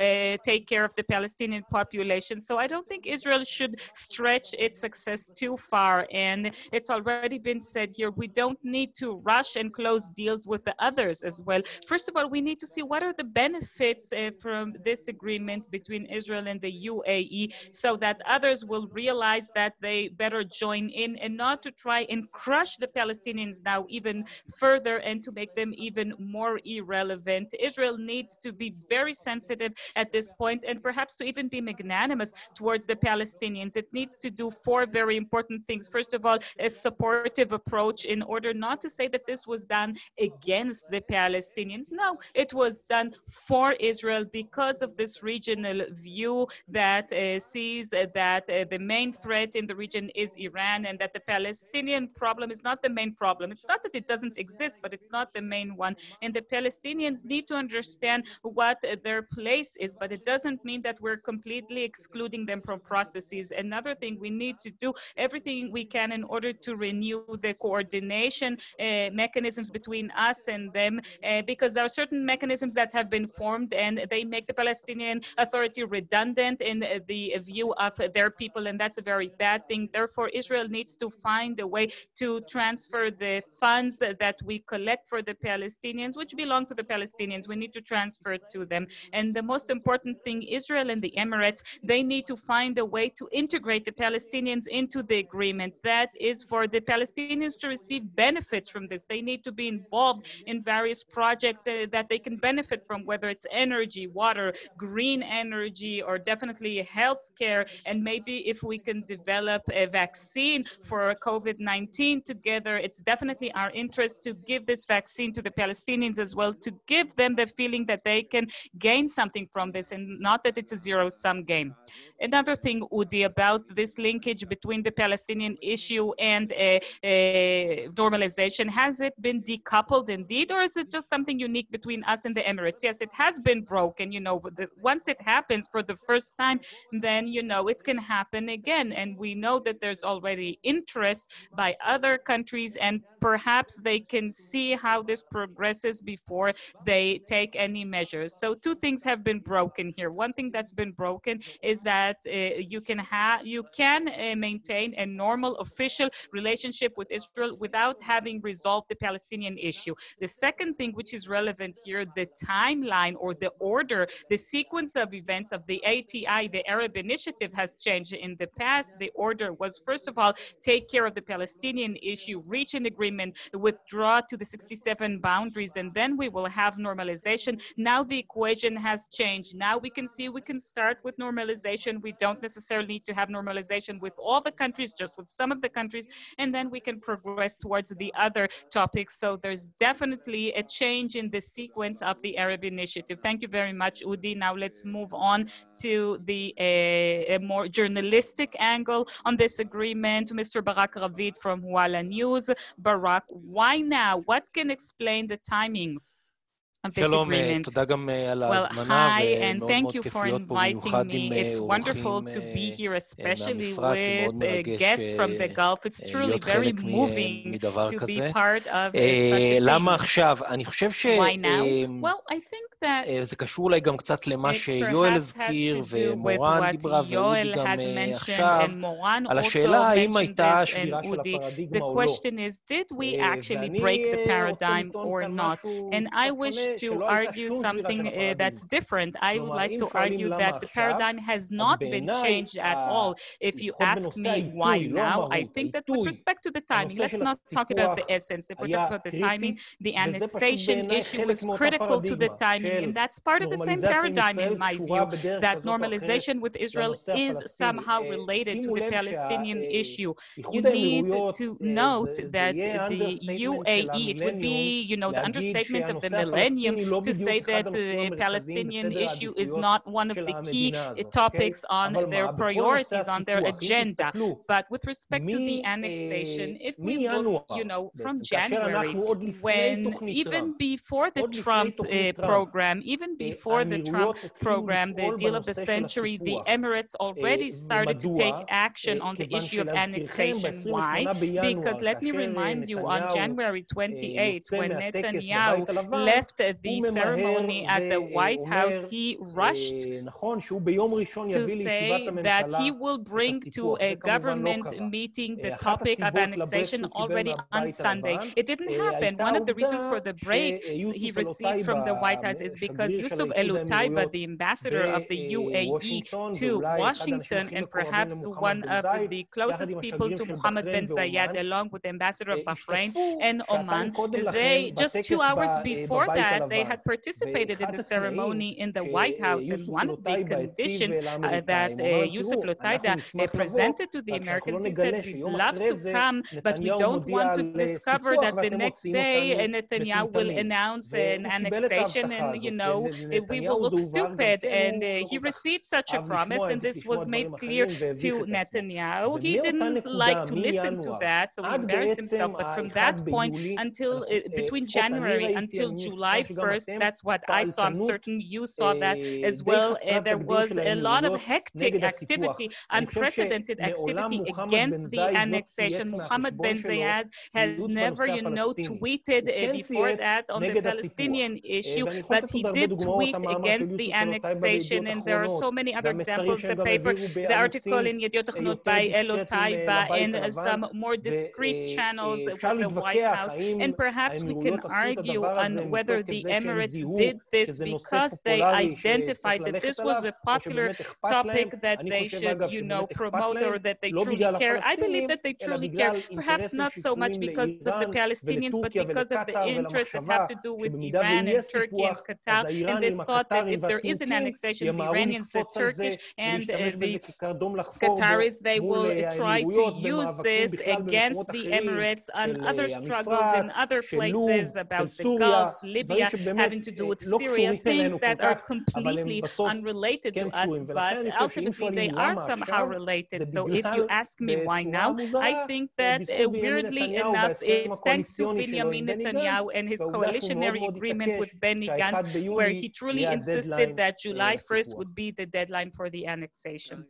take care of the Palestinian population. So I don't think Israel should stretch its success too far. And it's already been said here, we don't need to rush and close deals with the others as well. First of all, we need to see what are the benefits from this agreement between Israel and the UAE, so that others will realize that they better join in, and not to try and crush the Palestinians now even further and to make them even more irrelevant. Israel needs to be very sensitive at this point, and perhaps to even be magnanimous towards the Palestinians. It needs to do four very important things. First of all, a supportive approach, in order not to say that this was done against the Palestinians. No, it was done for Israel because of this regional view that sees that the main threat in the region is Iran, and that the Palestinian problem is not the main problem. It's not that it doesn't exist, but it's not the main one. And the Palestinians need to understand what their place is, but it doesn't mean that we're we're completely excluding them from processes. Another thing, we need to do everything we can in order to renew the coordination mechanisms between us and them, because there are certain mechanisms that have been formed and they make the Palestinian Authority redundant in the view of their people, and that's a very bad thing. Therefore, Israel needs to find a way to transfer the funds that we collect for the Palestinians, which belong to the Palestinians. We need to transfer it to them. And the most important thing, Israel and the Emirates, they need to find a way to integrate the Palestinians into the agreement. That is for the Palestinians to receive benefits from this. They need to be involved in various projects that they can benefit from, whether it's energy, water, green energy, or definitely healthcare. And maybe if we can develop a vaccine for COVID-19 together, it's definitely our interest to give this vaccine to the Palestinians as well, to give them the feeling that they can gain something from this and not that it's a zero-sum game. Another thing, Udi, about this linkage between the Palestinian issue and normalization, has it been decoupled indeed, or is it just something unique between us and the Emirates? Yes, it has been broken, you know, once it happens for the first time, then, you know, it can happen again. And we know that there's already interest by other countries, and perhaps they can see how this progresses before they take any measures. So two things have been broken here. One thing that's been broken is that you can maintain a normal official relationship with Israel without having resolved the Palestinian issue. The second thing which is relevant here, the timeline or the order, the sequence of events of the ATI, the Arab Initiative, has changed. In the past, the order was, first of all, take care of the Palestinian issue, reach an agreement, withdraw to the 67 boundaries, and then we will have normalization. Now the equation has changed. Now we can see we can start with normalization. We don't necessarily need to have normalization with all the countries, just with some of the countries, and then we can progress towards the other topics. So there's definitely a change in the sequence of the Arab Initiative. Thank you very much, Udi. Now let's move on to the more journalistic angle on this agreement. Mr. Barak Ravid from Walla News. Barak, why now? What can explain the timing of this agreement? Well, hi, and thank you for inviting me. It's wonderful to be here, especially with guests from the Gulf. It's truly very moving to be part of such a thing. Why now? Well, I think that it perhaps has to do with what Yoel has mentioned, and Moran also mentioned this, and Udi. The question is, did we actually break the paradigm or not? And I wish to argue something that's different. I would like to argue that the paradigm has not been changed at all. If you ask me why now, I think that with respect to the timing, let's not talk about the essence. If we're talking about the timing, the annexation issue is critical to the timing, and that's part of the same paradigm in my view, that normalization with Israel is somehow related to the Palestinian issue. You need to note that the UAE, it would be, you know, the understatement of the millennium to say that the Palestinian issue is not one of the key topics on their priorities, on their agenda. But with respect to the annexation, if we look, you know, from January, when even before the Trump program, even before the Trump program, the deal of the century, the Emirates already started to take action on the issue of annexation. Why? Because let me remind you, on January 28th, when Netanyahu left the ceremony at the White House, he rushed to say that he will bring to a government meeting the topic of annexation already on Sunday. It didn't happen. One of the reasons for the break he received from the White House is because Yusuf El-Utaiba, the ambassador of the UAE to Washington, and perhaps one of the closest people to Mohammed bin Zayed, along with the ambassador of Bahrain and Oman, they just 2 hours before that, they had participated in the ceremony in the White House, and one of the conditions that Yusuf El-Utaiba presented to the Americans, he said, we'd love to come, but we don't want to discover that the next day Netanyahu will announce an annexation, and we will look stupid. And he received such a promise, and this was made clear to Netanyahu. He didn't like to listen to that, so he embarrassed himself. But from that point until between January until July 1st, that's what I saw. I'm certain you saw that as well. There was a lot of hectic activity, unprecedented activity against the annexation. Mohammed bin Zayed had never, tweeted before that on the Palestinian issue, but he did tweet against the annexation. And there are so many other examples. The article in Yediot Ahronot by Elo Taiba and some more discreet channels with the White House. And perhaps we can argue on whether the Emirates did this because they identified that this was a popular topic that they should, promote, or that they truly care. I believe that they truly care, perhaps not so much because of the Palestinians, but because of the interests that have to do with Iran and Turkey and Qatar. And this thought that if there is an annexation, the Iranians, the Turkish, and the Qataris, they will try to use this against the Emirates on other struggles in other places about the Gulf, Libya, having to do with Syria, things that are completely unrelated to us, but ultimately they are somehow related. So if you ask me why now, I think that weirdly enough, it's thanks to Benjamin Netanyahu and his coalitionary agreement with Benny Gantz, where he truly insisted that July 1st would be the deadline for the annexation.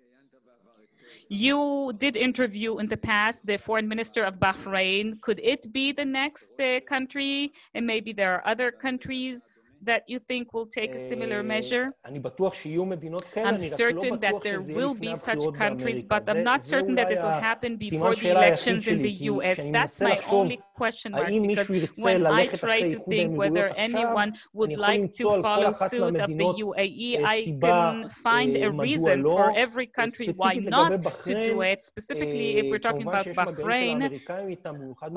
You did interview in the past the foreign minister of Bahrain. Could it be the next country? And maybe there are other countries that you think will take a similar measure? I'm certain that there will be such countries, but I'm not certain that it will happen before the elections in the US. That's my only question mark, because when I try to think whether anyone would like to follow suit of the UAE, I can find a reason for every country why not to do it. Specifically, if we're talking about Bahrain,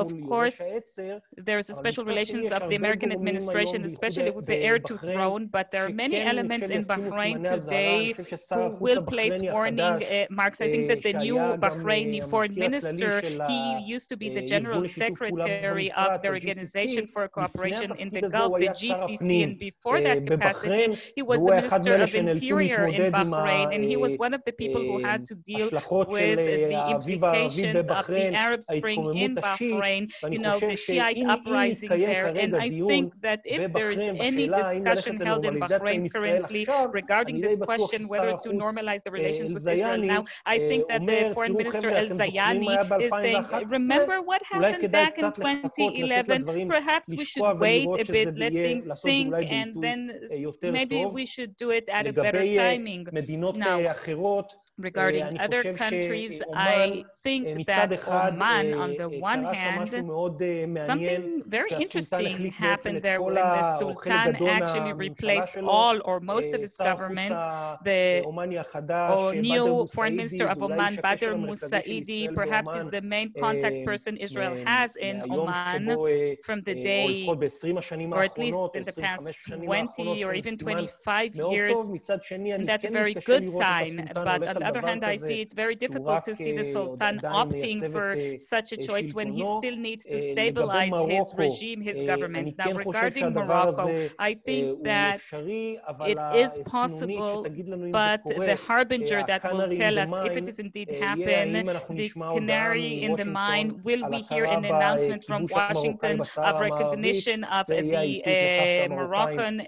of course, there's a special relations of the American administration, especially with the air to throne, but there are many elements in Bahrain today who will place warning marks. I think that the new Bahraini foreign minister, he used to be the general secretary of the Organization for Cooperation in the Gulf, the GCC, and before that capacity, he was the Minister of Interior in Bahrain, and he was one of the people who had to deal with the implications of the Arab Spring in Bahrain, the Shiite uprising there. And I think that if there is any discussion held in Bahrain currently regarding this question, whether to normalize the relations with Israel now, I think that the foreign minister El-Zayani is saying, remember what happened back in 2011? Perhaps we should wait a bit, let things sink, and then maybe we should do it at a better timing. Now, regarding other countries, I think that Oman, on the one hand, something very interesting happened there when the Sultan actually replaced all or most of his government. The new foreign minister of Oman, Badr Musaidi, perhaps is the main contact person Israel has in Oman from the day, or at least in the past 20 or even 25 years. And that's a very good sign. But on the other hand, I see it very difficult to see the Sultan opting for such a choice when he still needs to stabilize his regime, his government. Now, regarding Morocco, I think that it is possible, but the harbinger that will tell us if it is indeed happen, the canary in the mine, will we hear an announcement from Washington of recognition of the Moroccan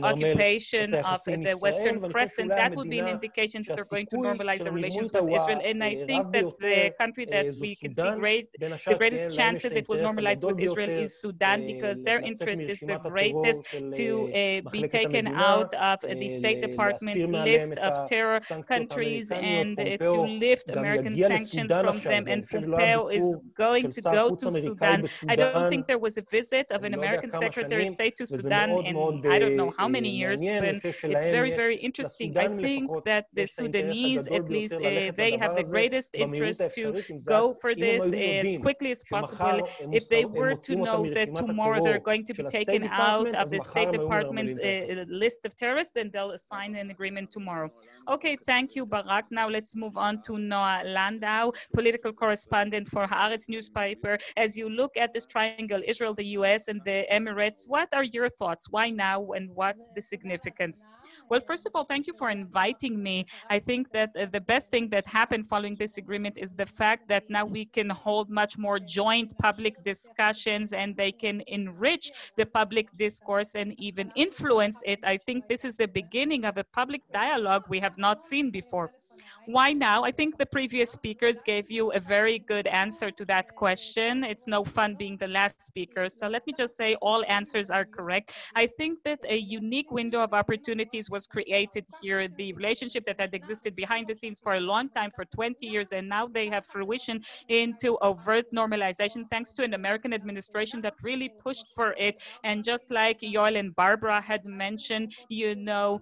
occupation of the Western Crescent? That would be an indication that they're going to normalize the relations with Israel. And I think that the country that we can see the greatest chances it will normalize with Israel is Sudan, because their interest is the greatest to be taken out of the State Department's list of terror countries and to lift American sanctions from them. And Pompeo is going to go to Sudan. I don't think there was a visit of an American Secretary of State to Sudan in I don't know how many years, but it's very, very interesting. I think that the Sudanese Saudis, at least they have the greatest interest to go for this as quickly as possible. If they were to know that tomorrow they're going to be taken out of the State Department's list of terrorists, then they'll sign an agreement tomorrow. Okay, thank you, Barak. Now let's move on to Noah Landau, political correspondent for Haaretz newspaper. As you look at this triangle, Israel, the US, and the Emirates, what are your thoughts? Why now, and what's the significance? Well, first of all, thank you for inviting me. I think that the best thing that happened following this agreement is the fact that now we can hold much more joint public discussions, and they can enrich the public discourse and even influence it. I think this is the beginning of a public dialogue we have not seen before. Why now? I think the previous speakers gave you a very good answer to that question. It's no fun being the last speaker. So let me just say all answers are correct. I think that a unique window of opportunities was created here. The relationship that had existed behind the scenes for a long time, for 20 years, and now they have fruition into overt normalization, thanks to an American administration that really pushed for it. And just like Yoel and Barbara had mentioned, you know,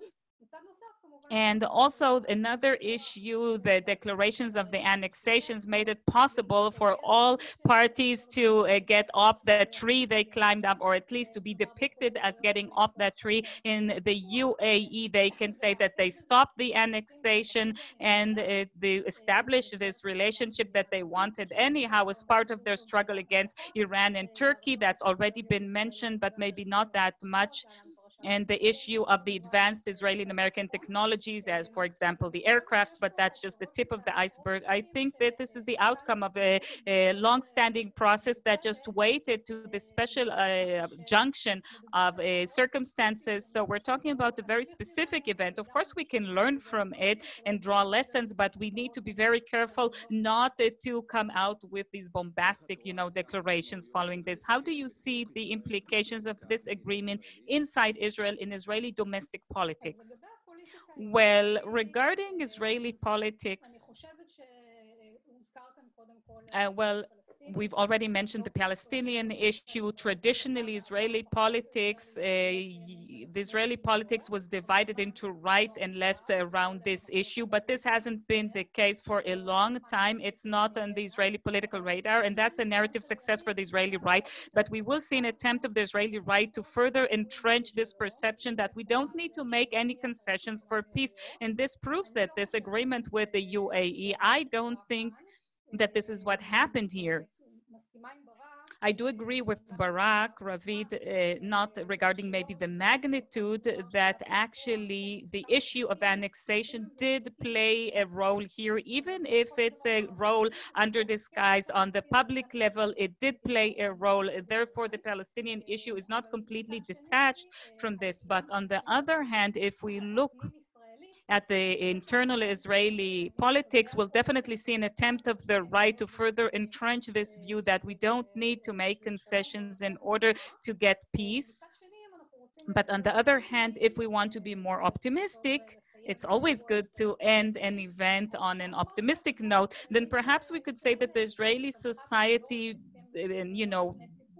and also another issue, the declarations of the annexations made it possible for all parties to get off the tree they climbed up, or at least to be depicted as getting off that tree. In the UAE, they can say that they stopped the annexation and they established this relationship that they wanted anyhow as part of their struggle against Iran and Turkey. That's already been mentioned, but maybe not that much. And the issue of the advanced Israeli and American technologies, as for example, the aircrafts, but that's just the tip of the iceberg. I think that this is the outcome of a long-standing process that just waited to the special junction of circumstances. So we're talking about a very specific event. Of course, we can learn from it and draw lessons, but we need to be very careful not to come out with these bombastic, declarations following this. How do you see the implications of this agreement inside Israel in Israeli domestic politics? Well, regarding Israeli politics, well, we've already mentioned the Palestinian issue. Traditionally, Israeli politics, the Israeli politics was divided into right and left around this issue, but this hasn't been the case for a long time. It's not on the Israeli political radar, and that's a narrative success for the Israeli right. But we will see an attempt of the Israeli right to further entrench this perception that we don't need to make any concessions for peace. And this proves that this agreement with the UAE, I don't think that this is what happened here. I do agree with Barak, Ravid, not regarding maybe the magnitude, that actually the issue of annexation did play a role here, even if it's a role under disguise. On the public level, it did play a role. Therefore, the Palestinian issue is not completely detached from this. But on the other hand, if we look at the internal Israeli politics, we'll definitely see an attempt of the right to further entrench this view that we don't need to make concessions in order to get peace. But on the other hand, if we want to be more optimistic, it's always good to end an event on an optimistic note. Then perhaps we could say that the Israeli society,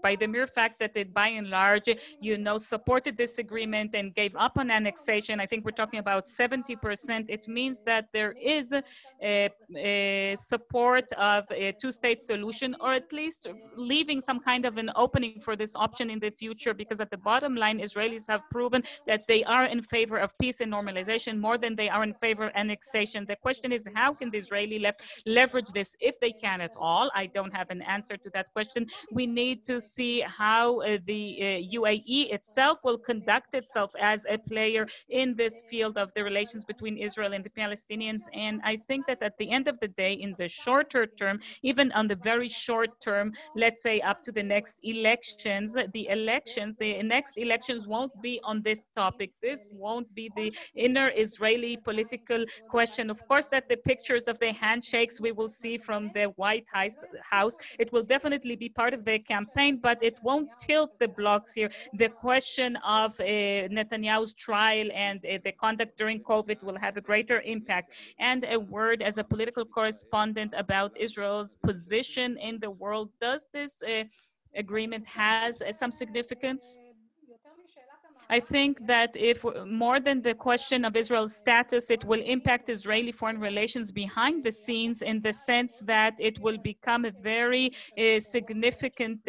by the mere fact that it, by and large, supported this agreement and gave up on annexation, I think we're talking about 70%. It means that there is a support of a two-state solution, or at least leaving some kind of an opening for this option in the future, because at the bottom line, Israelis have proven that they are in favor of peace and normalization more than they are in favor of annexation. The question is, how can the Israeli left leverage this, if they can at all? I don't have an answer to that question. We need to see how the UAE itself will conduct itself as a player in this field of the relations between Israel and the Palestinians. And I think that at the end of the day, in the shorter term, even on the very short term, let's say up to the next elections, the next elections won't be on this topic. This won't be the inner Israeli political question. Of course, that the pictures of the handshakes we will see from the White House, it will definitely be part of the campaign, but it won't tilt the blocks here. The question of Netanyahu's trial and the conduct during COVID will have a greater impact. And a word as a political correspondent about Israel's position in the world. Does this agreement has some significance? I think that if more than the question of Israel's status, it will impact Israeli foreign relations behind the scenes in the sense that it will become a very significant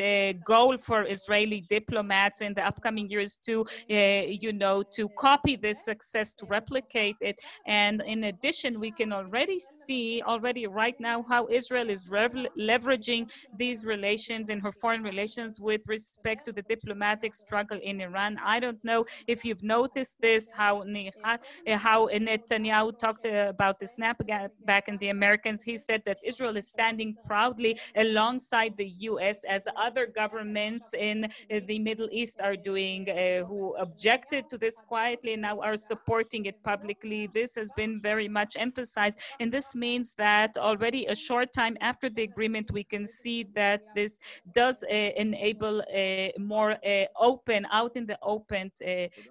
goal for Israeli diplomats in the upcoming years to, to copy this success, to replicate it. And in addition, we can already see right now how Israel is leveraging these relations in her foreign relations with respect to the diplomatic struggle in Iran. I don't know if you've noticed this, how Netanyahu talked about the snapback in the Americans. He said that Israel is standing proudly alongside the US as other governments in the Middle East are doing, who objected to this quietly and now are supporting it publicly. This has been very much emphasized, and this means that already a short time after the agreement, we can see that this does enable a more open, out in the open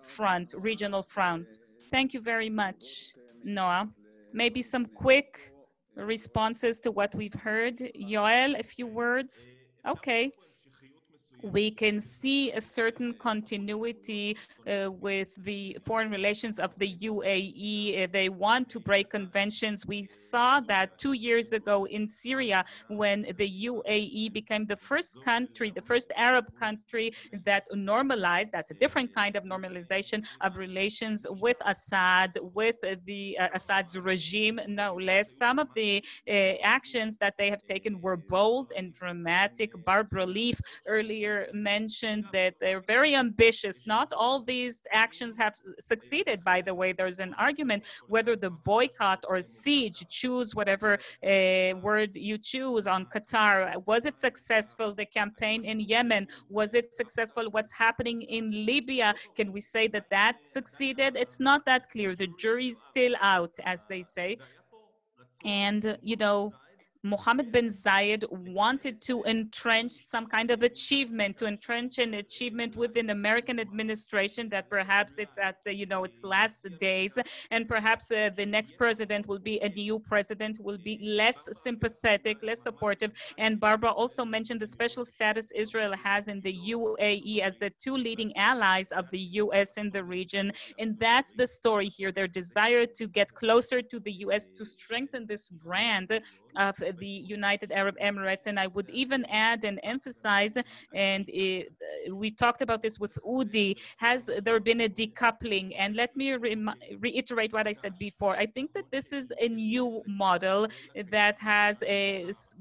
front, regional front. Thank you very much, Noah. Maybe some quick responses to what we've heard. Yoel, a few words. Okay. We can see a certain continuity with the foreign relations of the UAE. They want to break conventions. We saw that 2 years ago in Syria when the UAE became the first country, the first Arab country that normalized, that's a different kind of normalization of relations with Assad, with the Assad's regime, no less. Some of the actions that they have taken were bold and dramatic. Barbara Leaf earlier mentioned that they're very ambitious. Not all these actions have succeeded, by the way. There's an argument whether the boycott or siege, choose whatever word you choose, on Qatar. Was it successful? The campaign in Yemen, was it successful? What's happening in Libya? Can we say that that succeeded? It's not that clear. The jury's still out, as they say. And, Mohammed bin Zayed wanted to entrench some kind of achievement, to entrench an achievement within American administration that perhaps it's at the, its last days, and perhaps the next president will be a new president, will be less sympathetic, less supportive. And Barbara also mentioned the special status Israel has in the UAE as the two leading allies of the US in the region. And that's the story here, their desire to get closer to the US, to strengthen this brand of the United Arab Emirates. And I would even add and emphasize, and we talked about this with Udi, has there been a decoupling? And let me reiterate what I said before. I think that this is a new model that has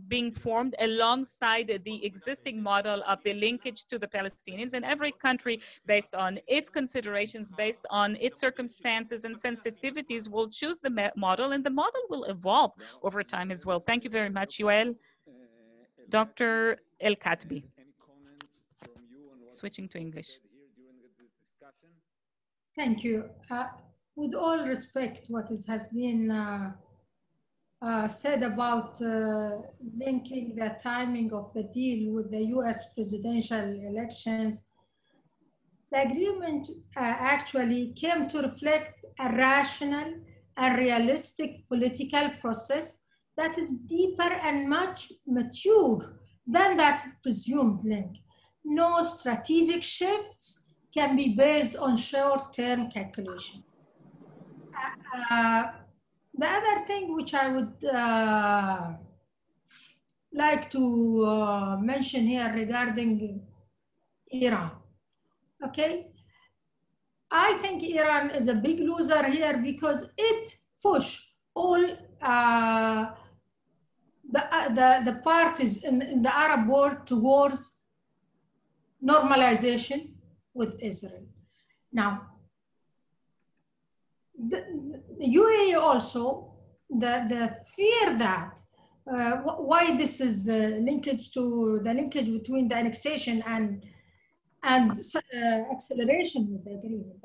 being formed alongside the existing model of the linkage to the Palestinians, and every country, based on its considerations, based on its circumstances and sensitivities, will choose the model, and the model will evolve over time as well. Thank you very much, Yoel. Dr. El-Katbi. Switching to English. Thank you. With all respect, what has been said about linking the timing of the deal with the US presidential elections, the agreement actually came to reflect a rational and realistic political process that is deeper and much mature than that presumed link. No strategic shifts can be based on short-term calculation. The other thing which I would like to mention here regarding Iran, okay? I think Iran is a big loser here because it pushed all the parties in the Arab world towards normalization with Israel. Now, the UAE also, the fear that why this is linkage to the linkage between the annexation and acceleration with the agreement,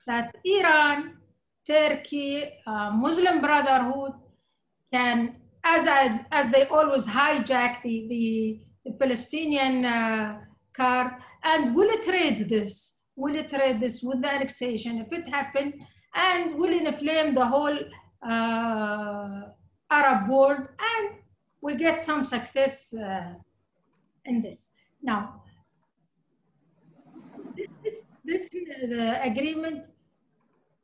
that Iran, Turkey, Muslim Brotherhood can, as they always hijack the Palestinian card, and will trade this with the annexation if it happened, and will inflame the whole Arab world, and will get some success in this. Now, the agreement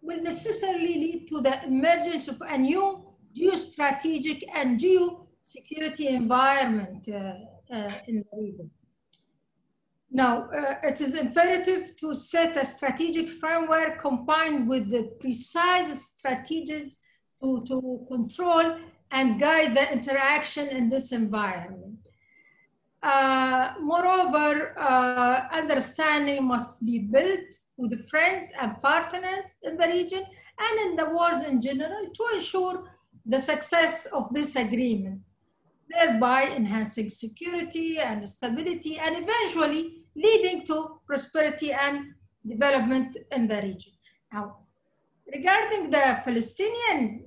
will necessarily lead to the emergence of a new geostrategic and geosecurity environment in the region. Now, it is imperative to set a strategic framework combined with the precise strategies to control and guide the interaction in this environment. Moreover, understanding must be built with friends and partners in the region and in the world in general to ensure the success of this agreement, thereby enhancing security and stability and eventually leading to prosperity and development in the region. Now, regarding the Palestinian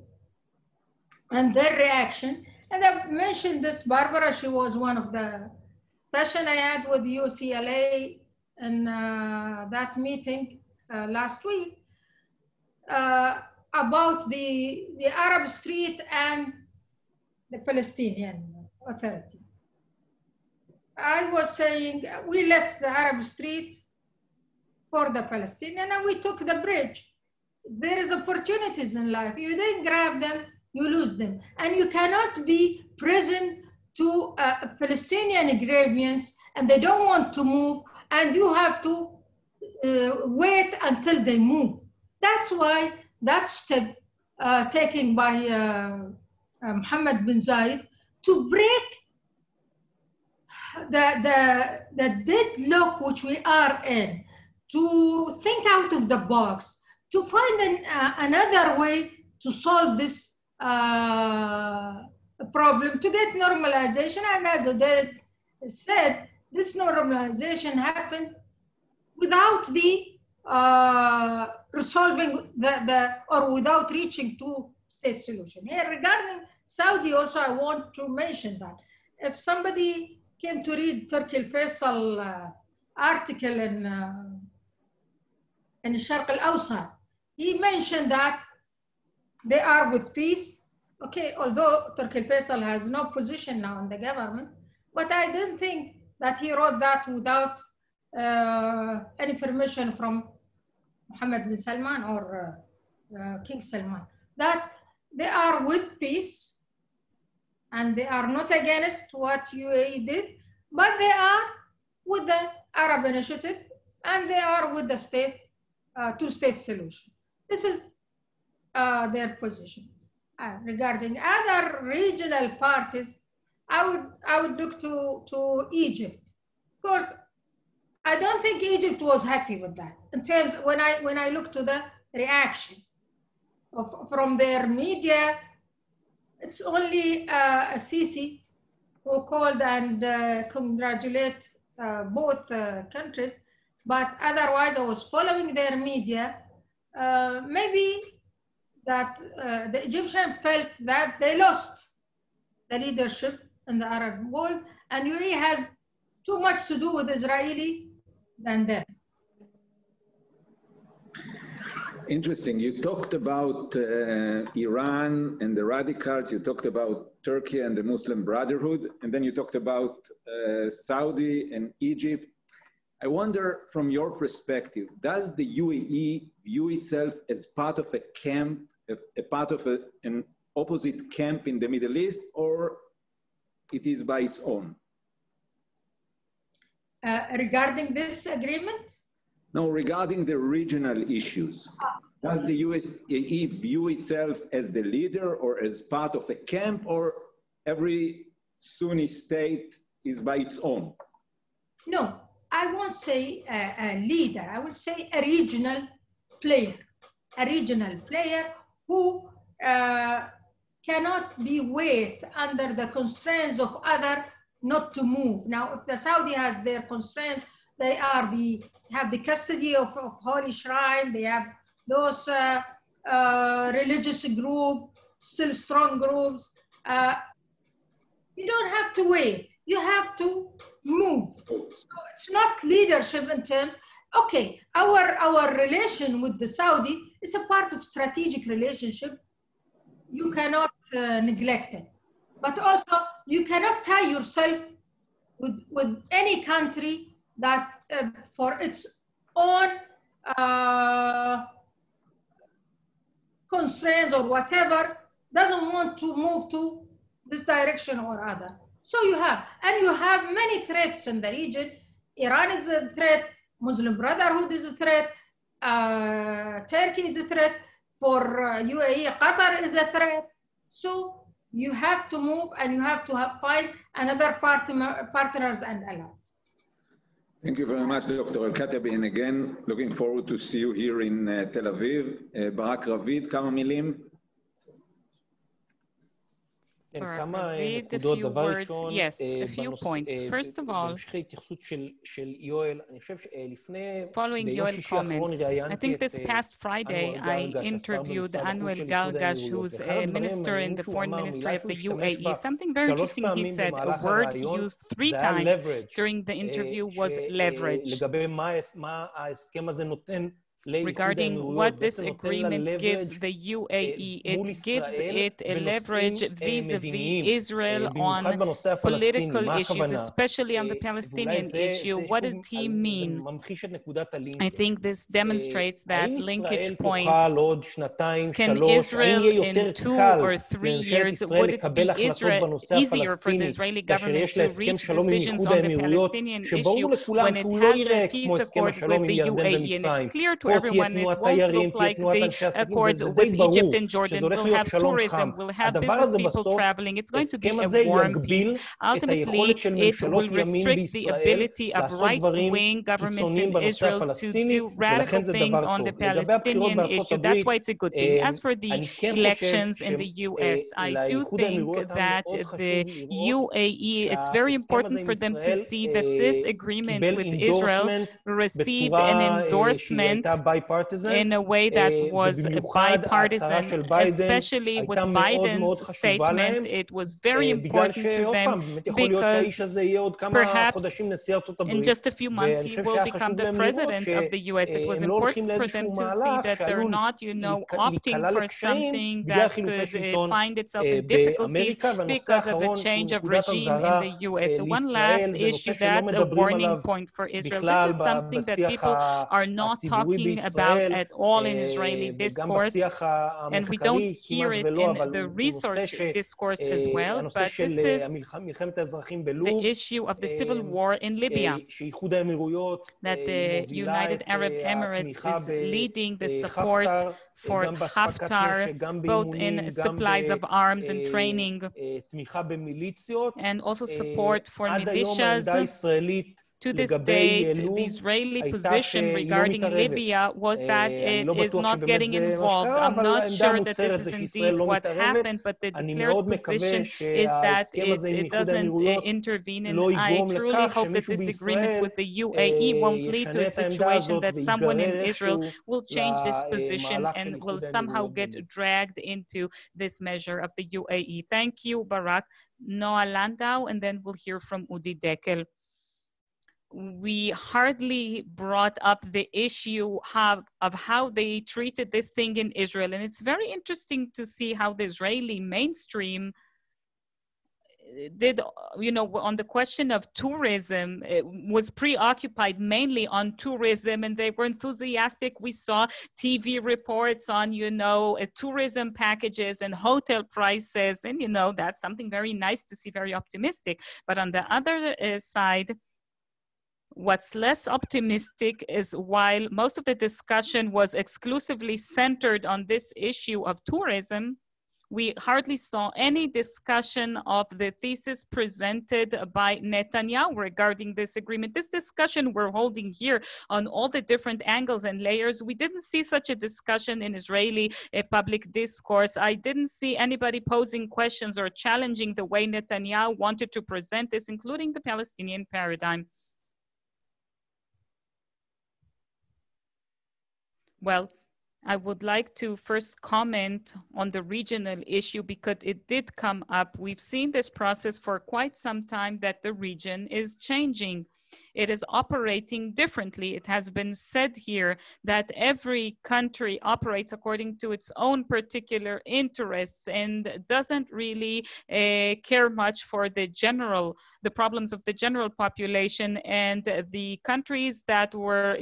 and their reaction, and I've mentioned this, Barbara, she was one of the session I had with UCLA in that meeting last week about the Arab Street and the Palestinian Authority. I was saying we left the Arab Street for the Palestinian and we took the bridge. There is opportunities in life. You didn't grab them, you lose them. And you cannot be present to Palestinian grievance and they don't want to move and you have to wait until they move. That's why that step taken by Mohammed bin Zayed to break the deadlock which we are in, to think out of the box, to find another way to solve this problem, to get normalization. And as Oded said, this normalization happened without the resolving or without reaching two-state solution. Here, regarding Saudi also, I want to mention that if somebody came to read Turkey Faisal article in Sharq al-Awsat, he mentioned that they are with peace. Okay, although Turkey Faisal has no position now in the government, but I didn't think that he wrote that without any permission from Mohammed bin Salman or King Salman, that they are with peace and they are not against what UAE did, but they are with the Arab Initiative and they are with the state, two-state solution. This is their position. Regarding other regional parties, I would look to Egypt. Of course, I don't think Egypt was happy with that. In terms, when I look to the reaction from their media, it's only Sisi who called and congratulate both countries, but otherwise I was following their media. Maybe that the Egyptians felt that they lost the leadership in the Arab world, and UAE has too much to do with Israeli than them. Interesting. You talked about Iran and the radicals. You talked about Turkey and the Muslim Brotherhood, and then you talked about Saudi and Egypt. I wonder, from your perspective, does the UAE view itself as part of a camp, a part of an opposite camp in the Middle East, or it is by its own? Regarding this agreement? No, regarding the regional issues. Does the UAE view itself as the leader or as part of a camp, or every Sunni state is by its own? No, I won't say a leader. I would say a regional player. A regional player who cannot be weighed under the constraints of other not to move. Now, if the Saudi has their constraints, they have the custody of holy shrine. They have those religious groups, still strong groups. You don't have to wait. You have to move. So it's not leadership in terms. Okay, our relation with the Saudi is a part of strategic relationship. You cannot neglect it. But also, you cannot tie yourself with any country that for its own constraints or whatever, doesn't want to move to this direction or other. So you have many threats in the region. Iran is a threat, Muslim Brotherhood is a threat, Turkey is a threat, for UAE, Qatar is a threat. So you have to move and you have to find another partners and allies. Thank you very much, Dr. Al-Katabi, and again, looking forward to see you here in Tel Aviv. Barak Ravid, כמה מילים? Read a few words. Yes, a few points. First of all, following Yoel's comments, I think this past Friday I interviewed Anwar Gargash, who's a minister in the foreign ministry of the UAE. Something very interesting he said, a word he used 3 times during the interview was leverage. Regarding what this agreement gives the UAE, it gives it a leverage vis-a-vis Israel on political issues, especially on the Palestinian issue. What did he mean? I think this demonstrates that linkage point. Can Israel in 2 or 3 years, would it be easier for the Israeli government to reach decisions on the Palestinian issue when it has a peace accord with the UAE? And it's clear to everyone it won't look like the accords with Egypt and Jordan. We'll have tourism, we'll have business people traveling. It's going to be a warm peace. Ultimately, it will restrict the ability of right-wing governments in Israel to do radical things on the Palestinian issue. That's why it's a good thing. As for the elections in the US, I do think that the UAE, it's very important for them to see that this agreement with Israel received an endorsement in a way that was bipartisan, especially with Biden's statement. It was very important to them because perhaps in just a few months he will become the president of the US. It was important for them to see that they're not, opting for something that could find itself in difficulties because of a change of regime in the US. One last issue that's a warning point for Israel. This is something that people are not talking about at all in Israeli discourse, and we don't hear it in the research discourse as well, but this is the issue of the civil war in Libya, that the United Arab Emirates is leading the support for Haftar, both in supplies of arms and training, and also support for militias. To this date, the Israeli position regarding Libya was that it is not getting involved. I'm not sure that this is indeed what happened, but the declared position is that it doesn't intervene. And I truly hope that this agreement with the UAE won't lead to a situation that someone in Israel will change this position and will somehow get dragged into this measure of the UAE. Thank you, Barak. Noah Landau, and then we'll hear from Udi Dekel. We hardly brought up the issue of how they treated this thing in Israel. And it's very interesting to see how the Israeli mainstream did, on the question of tourism, it was preoccupied mainly on tourism, and they were enthusiastic. We saw TV reports on, tourism packages and hotel prices. And, that's something very nice to see, very optimistic. But on the other side, what's less optimistic is while most of the discussion was exclusively centered on this issue of tourism, we hardly saw any discussion of the thesis presented by Netanyahu regarding this agreement. This discussion we're holding here on all the different angles and layers, we didn't see such a discussion in Israeli public discourse. I didn't see anybody posing questions or challenging the way Netanyahu wanted to present this, including the Palestinian paradigm. Well, I would like to first comment on the regional issue because it did come up. We've seen this process for quite some time that the region is changing. it is operating differently. It has been said here that every country operates according to its own particular interests and doesn't really care much for the problems of the general population. And the countries that were,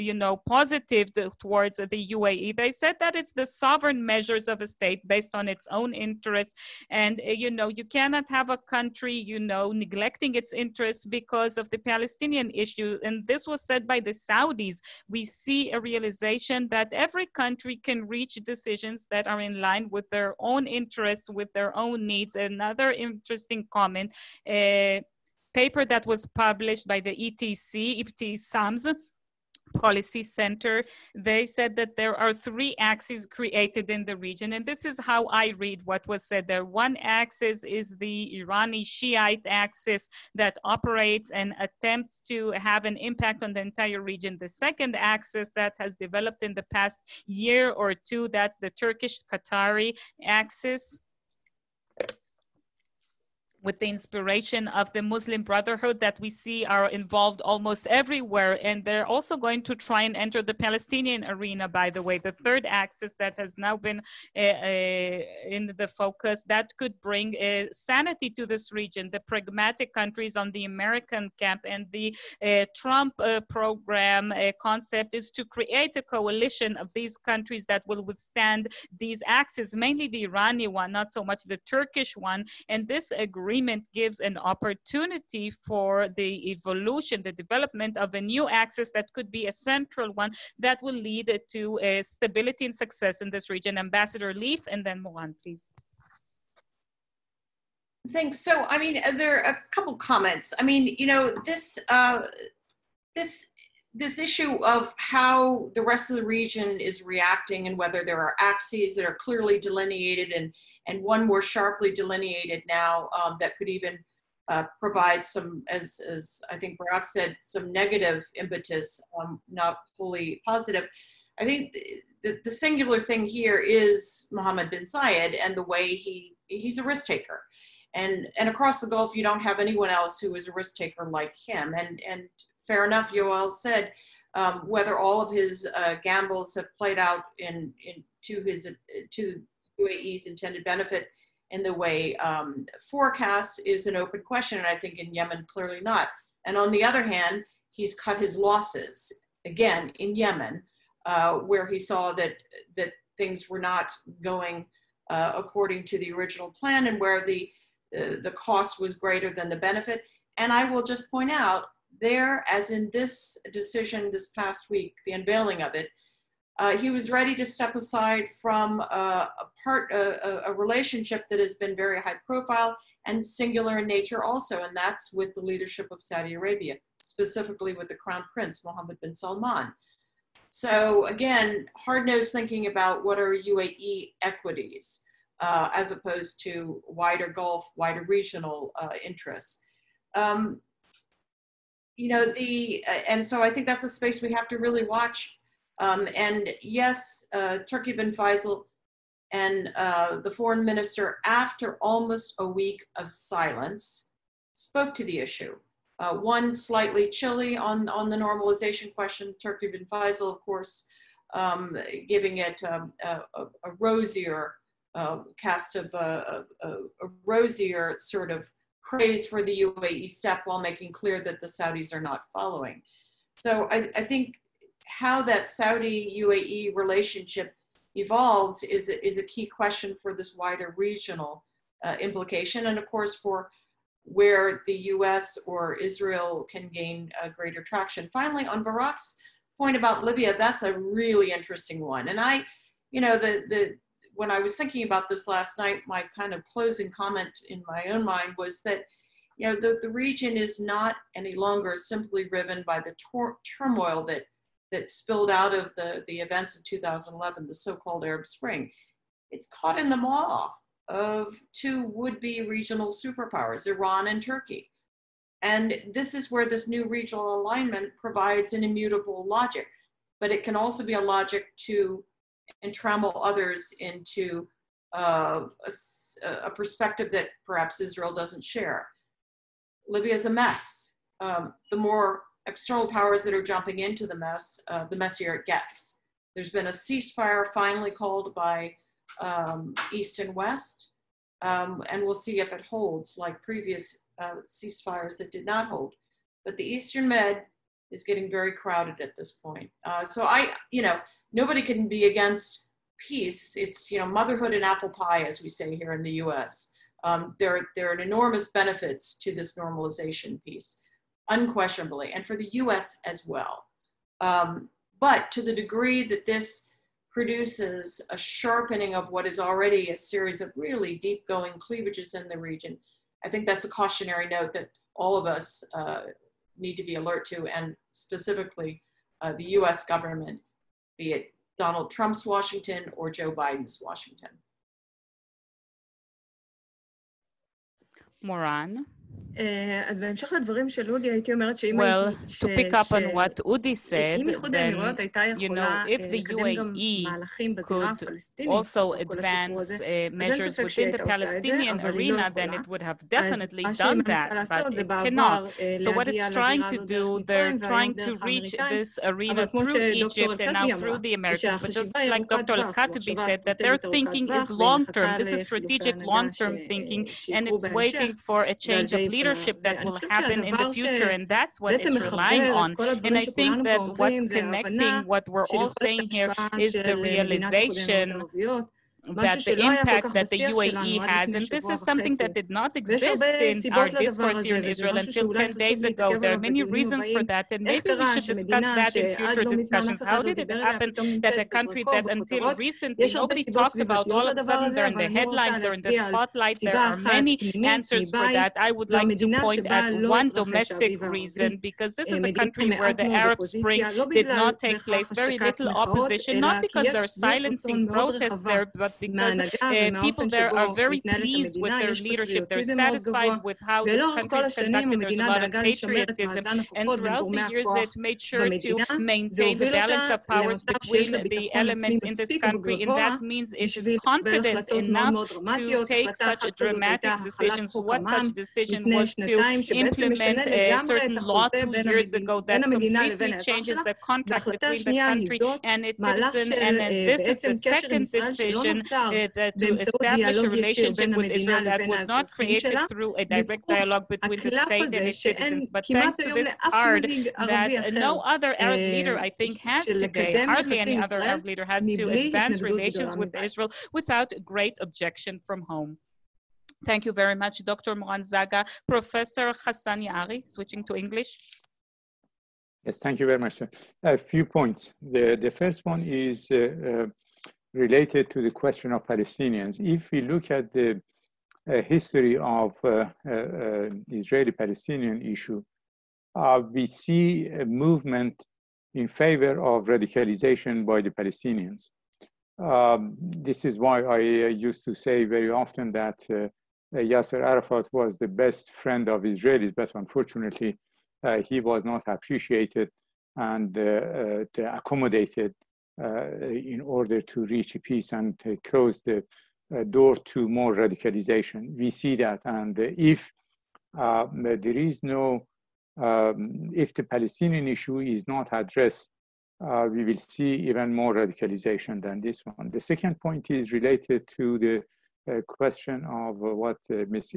positive towards the UAE, they said that it's the sovereign measures of a state based on its own interests. And, you cannot have a country, neglecting its interests because of the Palestinian issue. And this was said by the Saudis. We see a realization that every country can reach decisions that are in line with their own interests, with their own needs. Another interesting comment, paper that was published by the ETSAMS Policy Center, they said that there are 3 axes created in the region. And this is how I read what was said there. One axis is the Irani Shiite axis that operates and attempts to have an impact on the entire region. The second axis that has developed in the past year or 2, that's the Turkish Qatari axis, with the inspiration of the Muslim Brotherhood that we see are involved almost everywhere. And they're also going to try and enter the Palestinian arena, by the way. The third axis that has now been in the focus, that could bring sanity to this region. The pragmatic countries on the American camp and the Trump program concept is to create a coalition of these countries that will withstand these axes, mainly the Iranian one, not so much the Turkish one. And this agreement gives an opportunity for the evolution, the development of a new axis that could be a central one that will lead to stability and success in this region. Ambassador Leaf, and then Mohan, please. Thanks. So, I mean, there are a couple comments. I mean, this issue of how the rest of the region is reacting and whether there are axes that are clearly delineated and one more sharply delineated now that could even provide some, as I think Barak said, some negative impetus, not fully positive. I think the singular thing here is Mohammed bin Zayed and the way he's a risk taker. And across the Gulf, you don't have anyone else who is a risk taker like him. And fair enough, Yoel said, whether all of his gambles have played out to UAE's intended benefit in the way forecast is an open question. And I think in Yemen, clearly not. And on the other hand, he's cut his losses, again, in Yemen, where he saw that things were not going according to the original plan and where the cost was greater than the benefit. And I will just point out there, as in this decision this past week, the unveiling of it, he was ready to step aside from a relationship that has been very high profile and singular in nature also, and that's with the leadership of Saudi Arabia, specifically with the Crown Prince, Mohammed bin Salman. So again, hard-nosed thinking about what are UAE equities as opposed to wider Gulf, wider regional interests. And so I think that's a space we have to really watch. And yes, Turkey bin Faisal and the foreign minister, after almost a week of silence, spoke to the issue. One slightly chilly on the normalization question, Turkey bin Faisal, of course, giving it a rosier cast of a rosier sort of praise for the UAE step while making clear that the Saudis are not following. So I think how that Saudi-UAE relationship evolves is a key question for this wider regional implication, and of course for where the US or Israel can gain greater traction. Finally, on Barak's point about Libya, that's a really interesting one. And when I was thinking about this last night, my kind of closing comment in my own mind was that, the region is not any longer simply riven by the turmoil that spilled out of the events of 2011, the so-called Arab Spring. It's caught in the maw of two would-be regional superpowers, Iran and Turkey. And this is where this new regional alignment provides an immutable logic, but it can also be a logic to entrammel others into a perspective that perhaps Israel doesn't share. Libya is a mess. The more external powers that are jumping into the mess, the messier it gets. There's been a ceasefire finally called by East and West, and we'll see if it holds like previous ceasefires that did not hold. But the Eastern Med is getting very crowded at this point. So nobody can be against peace. It's, motherhood and apple pie, as we say here in the US. There are enormous benefits to this normalization piece, unquestionably, and for the US as well. But to the degree that this produces a sharpening of what is already a series of really deep going cleavages in the region, I think that's a cautionary note that all of us need to be alert to, and specifically the US government, be it Donald Trump's Washington or Joe Biden's Washington. Moran. אז בהמשך לדברים של אודי, הייתי אומרת שאם Well, to pick up on what Udi said, אם איחוד האמירויות הייתה יכולה לקדם גם מהלכים בזירה הפלסטינית, also advance measures within the Palestinian arena, then it would have definitely done that, but it cannot. So what it's trying to do, they're trying to reach this arena through Egypt and now through the Americans. But just like Dr. Al-Khatib said, that their thinking is long-term. This is strategic long-term thinking, and it's waiting for a change of leadership that will happen in the future, and that's what it's relying on. And I think that what's connecting what we're all saying here is the realization that the impact that the UAE has, and this is something that did not exist in our discourse here in Israel until 10 days ago. There are many reasons for that, and maybe we should discuss that in future discussions. How did it happen that a country that until recently nobody talked about, all of a sudden they're in the headlines, they're in the spotlight? There are many answers for that. I would like to point at one domestic reason, because this is a country where the Arab Spring did not take place. Very little opposition, not because they're silencing protests there, but because people there are very pleased with their leadership. They're satisfied with how this country is conducted. There's a lot of patriotism. And throughout the years, it made sure to maintain the balance of powers between the elements in this country. And that means it is confident enough to take such dramatic decisions. What such decision was to implement a certain law 2 years ago that completely changes the contract between the country and its citizen. And this is the second decision to establish a relationship with Israel that was not created through a direct dialogue between the state and its citizens, but thanks to this card that no other Arab leader, I think, has today, hardly any other Arab leader has, to advance relations with Israel without great objection from home. Thank you very much, Dr. Moran Zaga. Professor Hassan Yaari, switching to English. Yes, thank you very much, sir. A few points. The first one is related to the question of Palestinians. If we look at the history of Israeli-Palestinian issue, we see a movement in favor of radicalization by the Palestinians. This is why I used to say very often that Yasser Arafat was the best friend of Israelis, but unfortunately, he was not appreciated and accommodated in order to reach peace and close the door to more radicalization. We see that, and if there is no, if the Palestinian issue is not addressed, we will see even more radicalization than this one. The second point is related to the question of what Ms.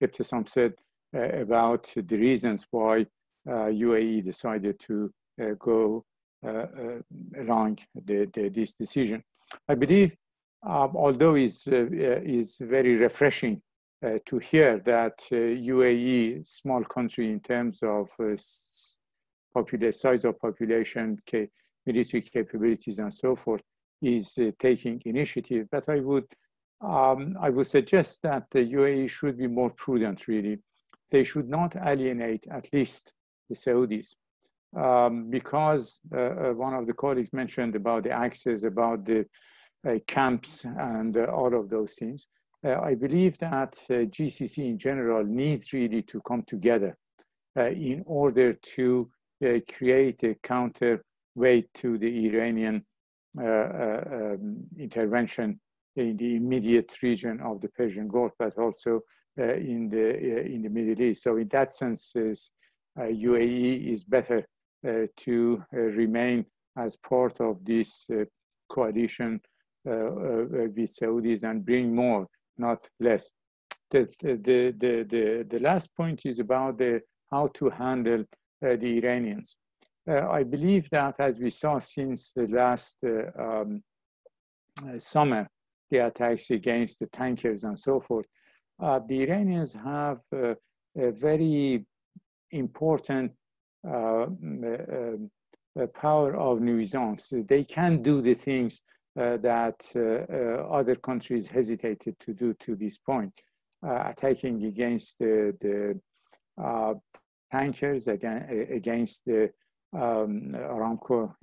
Ibtisam said about the reasons why UAE decided to go along this decision. I believe, although it's very refreshing to hear that UAE, small country in terms of size of population, military capabilities, and so forth, is taking initiative. But I would suggest that the UAE should be more prudent, really. They should not alienate at least the Saudis. Because one of the colleagues mentioned about the access, about the camps and all of those things. I believe that GCC in general needs really to come together in order to create a counterweight to the Iranian intervention in the immediate region of the Persian Gulf, but also in the Middle East. So in that sense, UAE is better to remain as part of this coalition with Saudis and bring more, not less. The last point is about how to handle the Iranians. I believe that, as we saw since the last summer, the attacks against the tankers and so forth, the Iranians have a very important power of nuisance. They can do the things that other countries hesitated to do to this point, attacking against the tankers, against the Aramco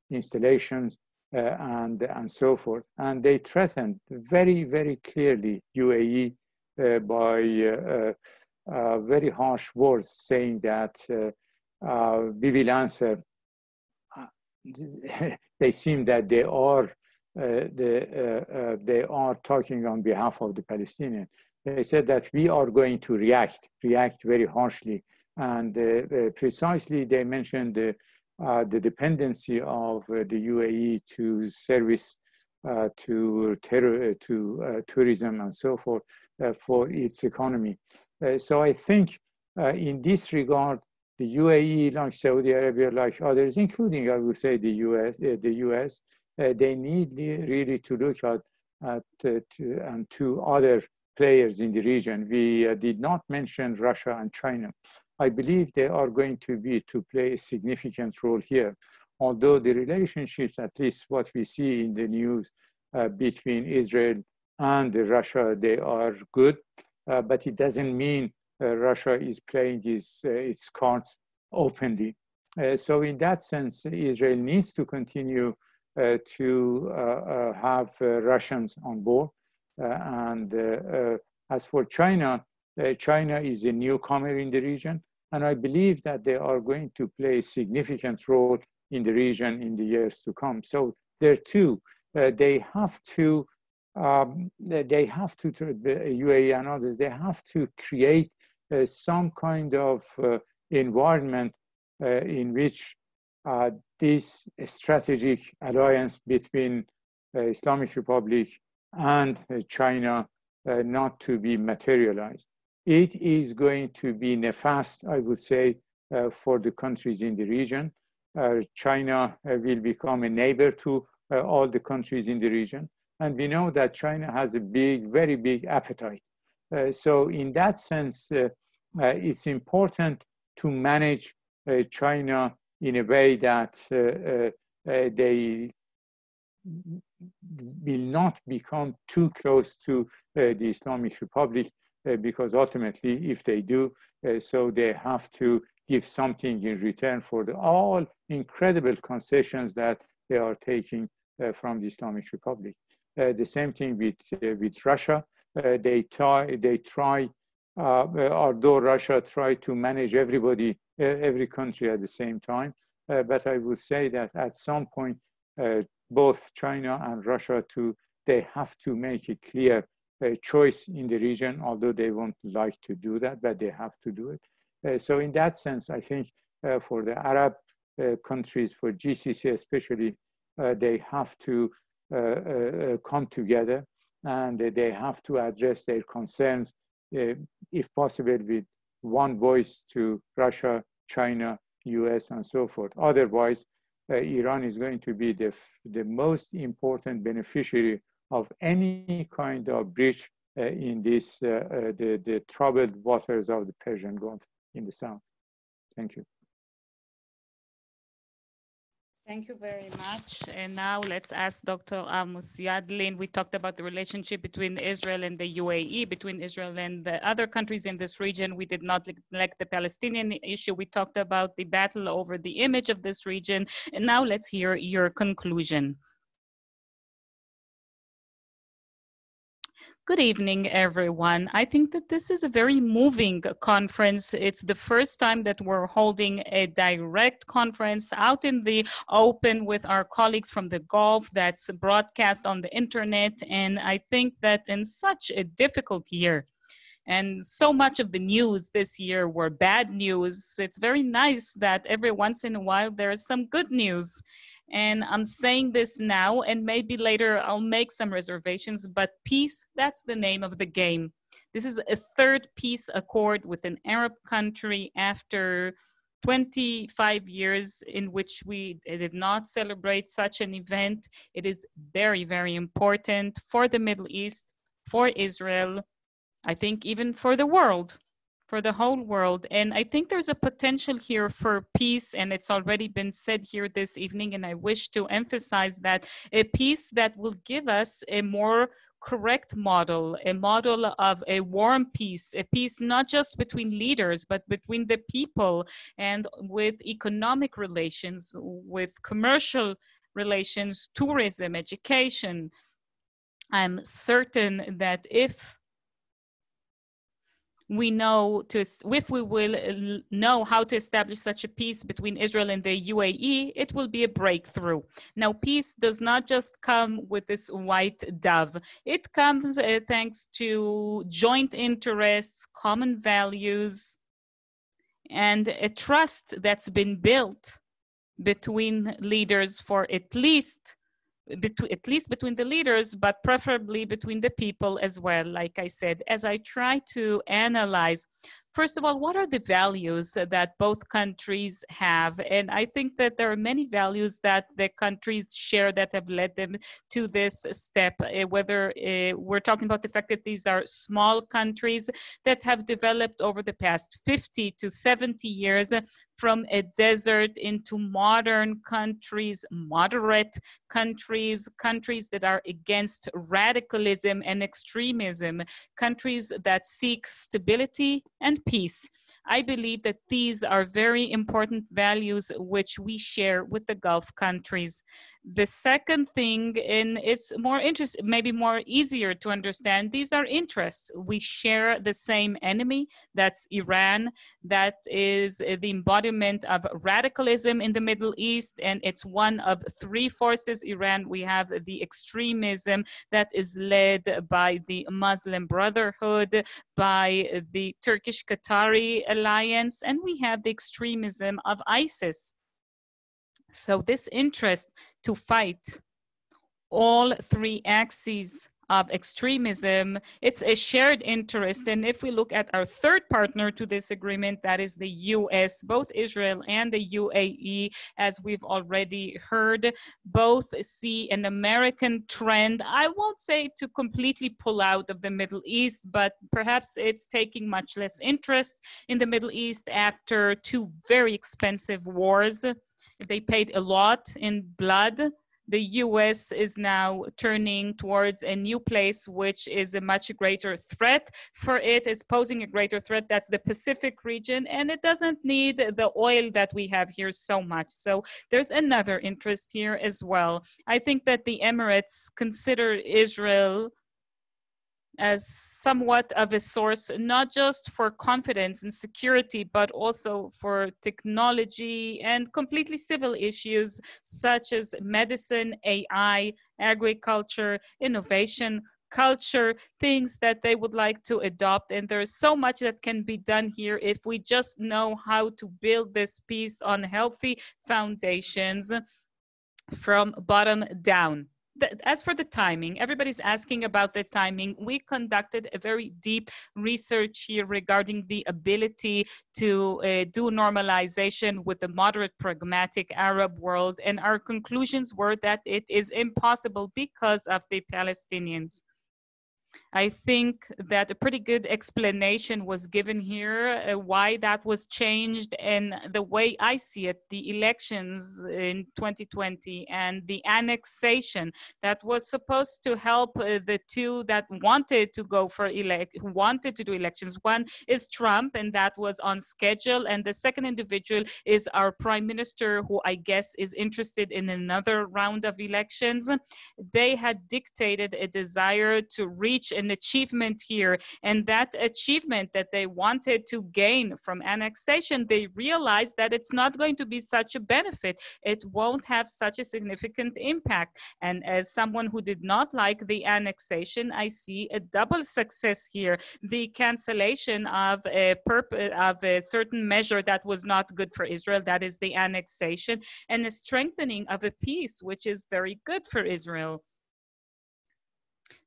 installations, and so forth. And they threatened very, very clearly UAE by very harsh words, saying that we will answer. They seem that they are talking on behalf of the Palestinians. They said that we are going to react very harshly, and precisely they mentioned the dependency of the UAE to service, to tourism and so forth for its economy. So I think in this regard, the UAE, like Saudi Arabia, like others, including, I would say, the US, they need really to look at to other players in the region. We did not mention Russia and China. I believe they are going to play a significant role here. Although the relationships, at least what we see in the news between Israel and Russia, they are good, but it doesn't mean Russia is playing its cards openly. So in that sense, Israel needs to continue to have Russians on board. And as for China, China is a newcomer in the region, and I believe that they are going to play a significant role in the region in the years to come. So there too, they have to, UAE and others, they have to create some kind of environment in which this strategic alliance between Islamic Republic and China not to be materialized. It is going to be nefast, I would say, for the countries in the region. China will become a neighbor to all the countries in the region. And we know that China has a very big appetite. So in that sense, it's important to manage China in a way that they will not become too close to the Islamic Republic, because ultimately, if they do, so they have to give something in return for all incredible concessions that they are taking from the Islamic Republic. The same thing with Russia. They try, although Russia tried to manage everybody, every country at the same time, but I would say that at some point, both China and Russia they have to make a clear choice in the region, although they won't like to do that, but they have to do it. So in that sense, I think for the Arab countries, for GCC especially, they have to come together, and they have to address their concerns, if possible, with one voice to Russia, China, US, and so forth. Otherwise, Iran is going to be the most important beneficiary of any kind of breach in this the troubled waters of the Persian Gulf in the south. Thank you. Thank you very much. And now let's ask Dr. Amos Yadlin. We talked about the relationship between Israel and the UAE, between Israel and the other countries in this region. We did not neglect the Palestinian issue. We talked about the battle over the image of this region. And now let's hear your conclusion. Good evening, everyone. I think that this is a very moving conference. It's the first time that we're holding a direct conference out in the open with our colleagues from the Gulf that's broadcast on the internet. And I think that in such a difficult year, And so much of the news this year were bad news. It's very nice that every once in a while there is some good news. And I'm saying this now, and maybe later I'll make some reservations, but peace, that's the name of the game. This is a third peace accord with an Arab country after 25 years in which we did not celebrate such an event. It is very, very important for the Middle East, for Israel, I think even for the world, for the whole world. And I think there's a potential here for peace, and it's already been said here this evening, and I wish to emphasize that, a peace that will give us a more correct model, a model of a warm peace, a peace not just between leaders, but between the people, and with economic relations, with commercial relations, tourism, education. I'm certain that if we will know how to establish such a peace between Israel and the UAE, it will be a breakthrough. Now, peace does not just come with this white dove. It comes thanks to joint interests, common values, and a trust that's been built between leaders for at least between the leaders, but preferably between the people as well. Like I said, as I try to analyze, first of all, what are the values that both countries have? And I think that there are many values that the countries share that have led them to this step, whether we're talking about the fact that these are small countries that have developed over the past 50 to 70 years from a desert into modern countries, moderate countries, countries that are against radicalism and extremism, countries that seek stability and peace. I believe that these are very important values which we share with the Gulf countries. The second thing, and it's more interesting, maybe more easier to understand, these are interests. We share the same enemy, that's Iran. That is the embodiment of radicalism in the Middle East, and it's one of three forces. Iran, we have the extremism that is led by the Muslim Brotherhood, by the Turkish Qatari alliance, and we have the extremism of ISIS. So this interest to fight all three axes of extremism, it's a shared interest. And if we look at our third partner to this agreement, that is the US, both Israel and the UAE, as we've already heard, both see an American trend. I won't say to completely pull out of the Middle East, but perhaps it's taking much less interest in the Middle East after two very expensive wars. They paid a lot in blood. The US is now turning towards a new place, which is a much greater threat for it, is posing a greater threat. That's the Pacific region, and it doesn't need the oil that we have here so much. So there's another interest here as well. I think that the Emirates consider Israel as somewhat of a source, not just for confidence and security, but also for technology and completely civil issues such as medicine, AI, agriculture, innovation, culture, things that they would like to adopt. And there's so much that can be done here if we just know how to build this piece on healthy foundations from bottom down. As for the timing, everybody's asking about the timing. We conducted a very deep research here regarding the ability to do normalization with the moderate, pragmatic Arab world. And our conclusions were that it is impossible because of the Palestinians. I think that a pretty good explanation was given here, why that was changed, and the way I see it, the elections in 2020 and the annexation that was supposed to help the two that wanted to go for wanted to do elections. One is Trump, and that was on schedule, and the second individual is our prime minister, who I guess is interested in another round of elections. They had dictated a desire to reach an achievement here. And that achievement that they wanted to gain from annexation, they realized that it's not going to be such a benefit. It won't have such a significant impact. And as someone who did not like the annexation, I see a double success here. The cancellation of a certain measure that was not good for Israel, that is the annexation, and the strengthening of a peace, which is very good for Israel.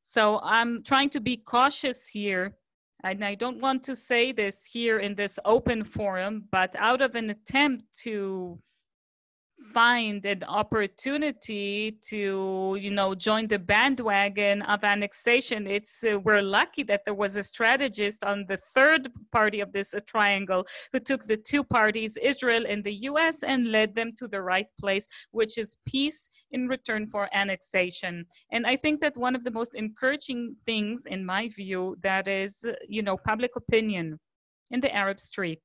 So I'm trying to be cautious here, and I don't want to say this here in this open forum, but out of an attempt to find an opportunity to, join the bandwagon of annexation. We're lucky that there was a strategist on the third party of this triangle who took the two parties, Israel and the US, and led them to the right place, which is peace in return for annexation. And I think that one of the most encouraging things, in my view, that is, public opinion in the Arab street.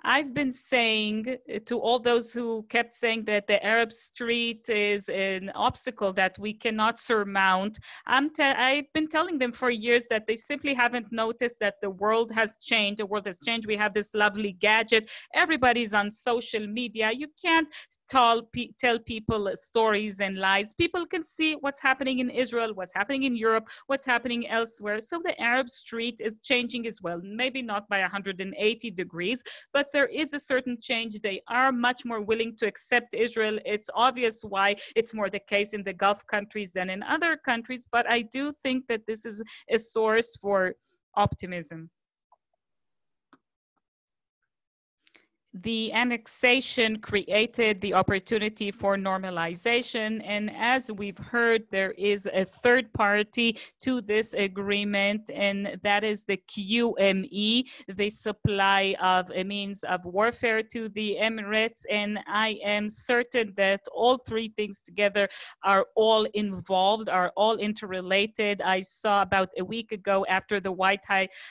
I've been saying to all those who kept saying that the Arab street is an obstacle that we cannot surmount, I've been telling them for years that they simply haven't noticed that the world has changed. The world has changed. We have this lovely gadget. Everybody's on social media. You can't tell people stories and lies. People can see what's happening in Israel, what's happening in Europe, what's happening elsewhere. So the Arab street is changing as well. Maybe not by 180 degrees, but there is a certain change. They are much more willing to accept Israel. It's obvious why it's more the case in the Gulf countries than in other countries, but I do think that this is a source for optimism. The annexation created the opportunity for normalization. And as we've heard, there is a third party to this agreement, and that is the QME, the supply of a means of warfare to the Emirates. And I am certain that all three things together are all involved, are all interrelated. I saw about a week ago after the White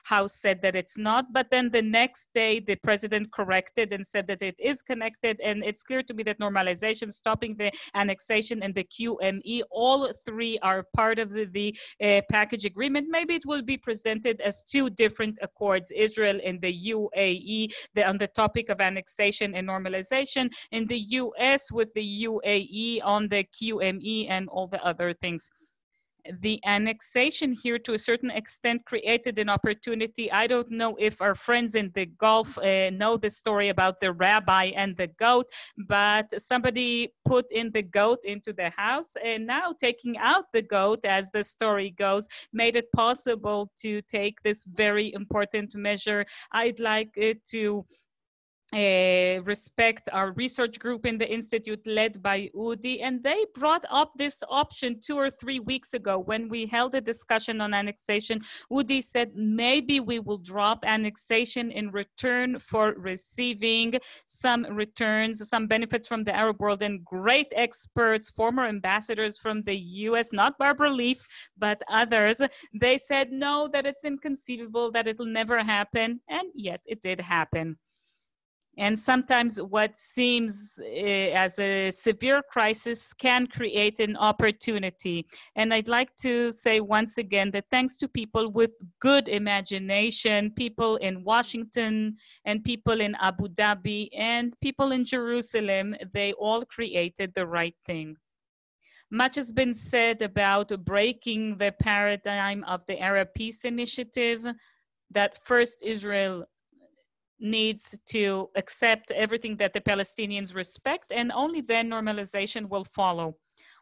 House said that it's not, but then the next day the president corrected and said that it is connected. And it's clear to me that normalization, stopping the annexation, and the QME, all three are part of the package agreement. Maybe it will be presented as two different accords, Israel and the UAE, on the topic of annexation and normalization, and the US with the UAE on the QME and all the other things. The annexation here to a certain extent created an opportunity. I don't know if our friends in the Gulf know the story about the rabbi and the goat, but somebody put in the goat into the house, and now taking out the goat, as the story goes, made it possible to take this very important measure. I'd like to respect our research group in the Institute led by Udi, and they brought up this option 2 or 3 weeks ago when we held a discussion on annexation. Udi said maybe we will drop annexation in return for receiving some returns, some benefits from the Arab world, and great experts, former ambassadors from the US, not Barbara Leaf, but others, they said no, that it's inconceivable, that it'll never happen, and yet it did happen. And sometimes what seems as a severe crisis can create an opportunity. And I'd like to say once again that thanks to people with good imagination, people in Washington and people in Abu Dhabi and people in Jerusalem, they all created the right thing. Much has been said about breaking the paradigm of the Arab Peace Initiative, that first Israel needs to accept everything that the Palestinians respect, and only then normalization will follow.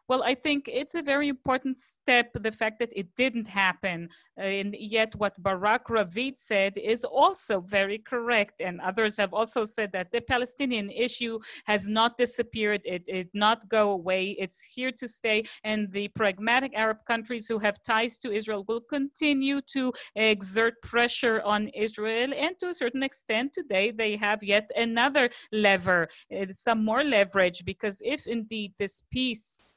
Well, I think it's a very important step, the fact that it didn't happen. And yet what Barak Ravid said is also very correct. And others have also said that the Palestinian issue has not disappeared. It did not go away. It's here to stay. And the pragmatic Arab countries who have ties to Israel will continue to exert pressure on Israel. And to a certain extent, today, they have yet another lever, some more leverage, because if indeed this peace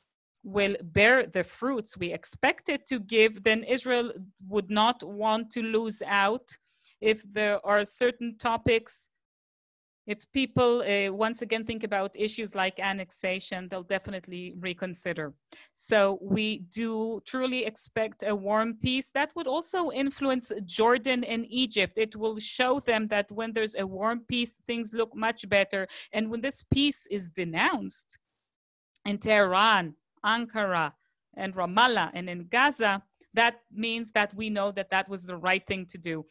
will bear the fruits we expect it to give, then Israel would not want to lose out. If there are certain topics if people once again think about issues like annexation, they'll definitely reconsider. So we do truly expect a warm peace that would also influence Jordan and Egypt. It will show them that when there's a warm peace, things look much better. And when this peace is denounced in Tehran, Ankara, and Ramallah, and in Gaza, that means that we know that that was the right thing to do.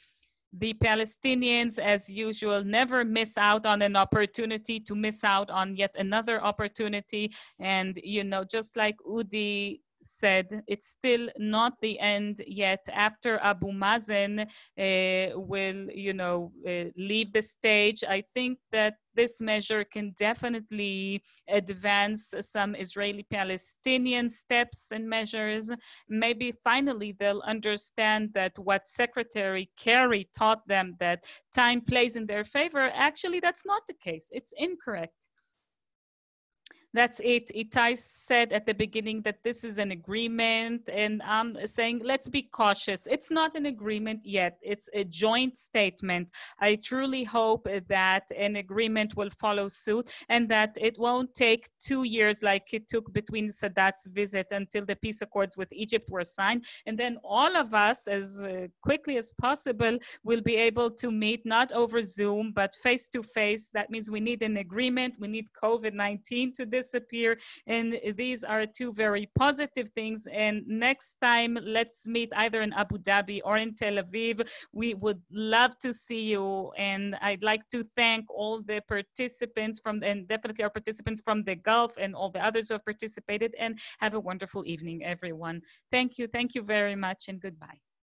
The Palestinians, as usual, never miss out on an opportunity to miss out on yet another opportunity. And, you know, just like Udi said, it's still not the end yet. After Abu Mazen will, you know, leave the stage, I think that this measure can definitely advance some Israeli-Palestinian steps and measures. Maybe finally they'll understand that what Secretary Kerry taught them, that time plays in their favor, actually that's not the case. It's incorrect. That's it. Itai said at the beginning that this is an agreement, and I'm saying let's be cautious. It's not an agreement yet. It's a joint statement. I truly hope that an agreement will follow suit and that it won't take 2 years like it took between Sadat's visit until the peace accords with Egypt were signed. And then all of us, as quickly as possible, will be able to meet not over Zoom, but face to face. That means we need an agreement. We need COVID-19 to disappear. And these are two very positive things. And next time, let's meet either in Abu Dhabi or in Tel Aviv. We would love to see you. And I'd like to thank all the participants and definitely our participants from the Gulf and all the others who have participated. And have a wonderful evening, everyone. Thank you. Thank you very much, and goodbye.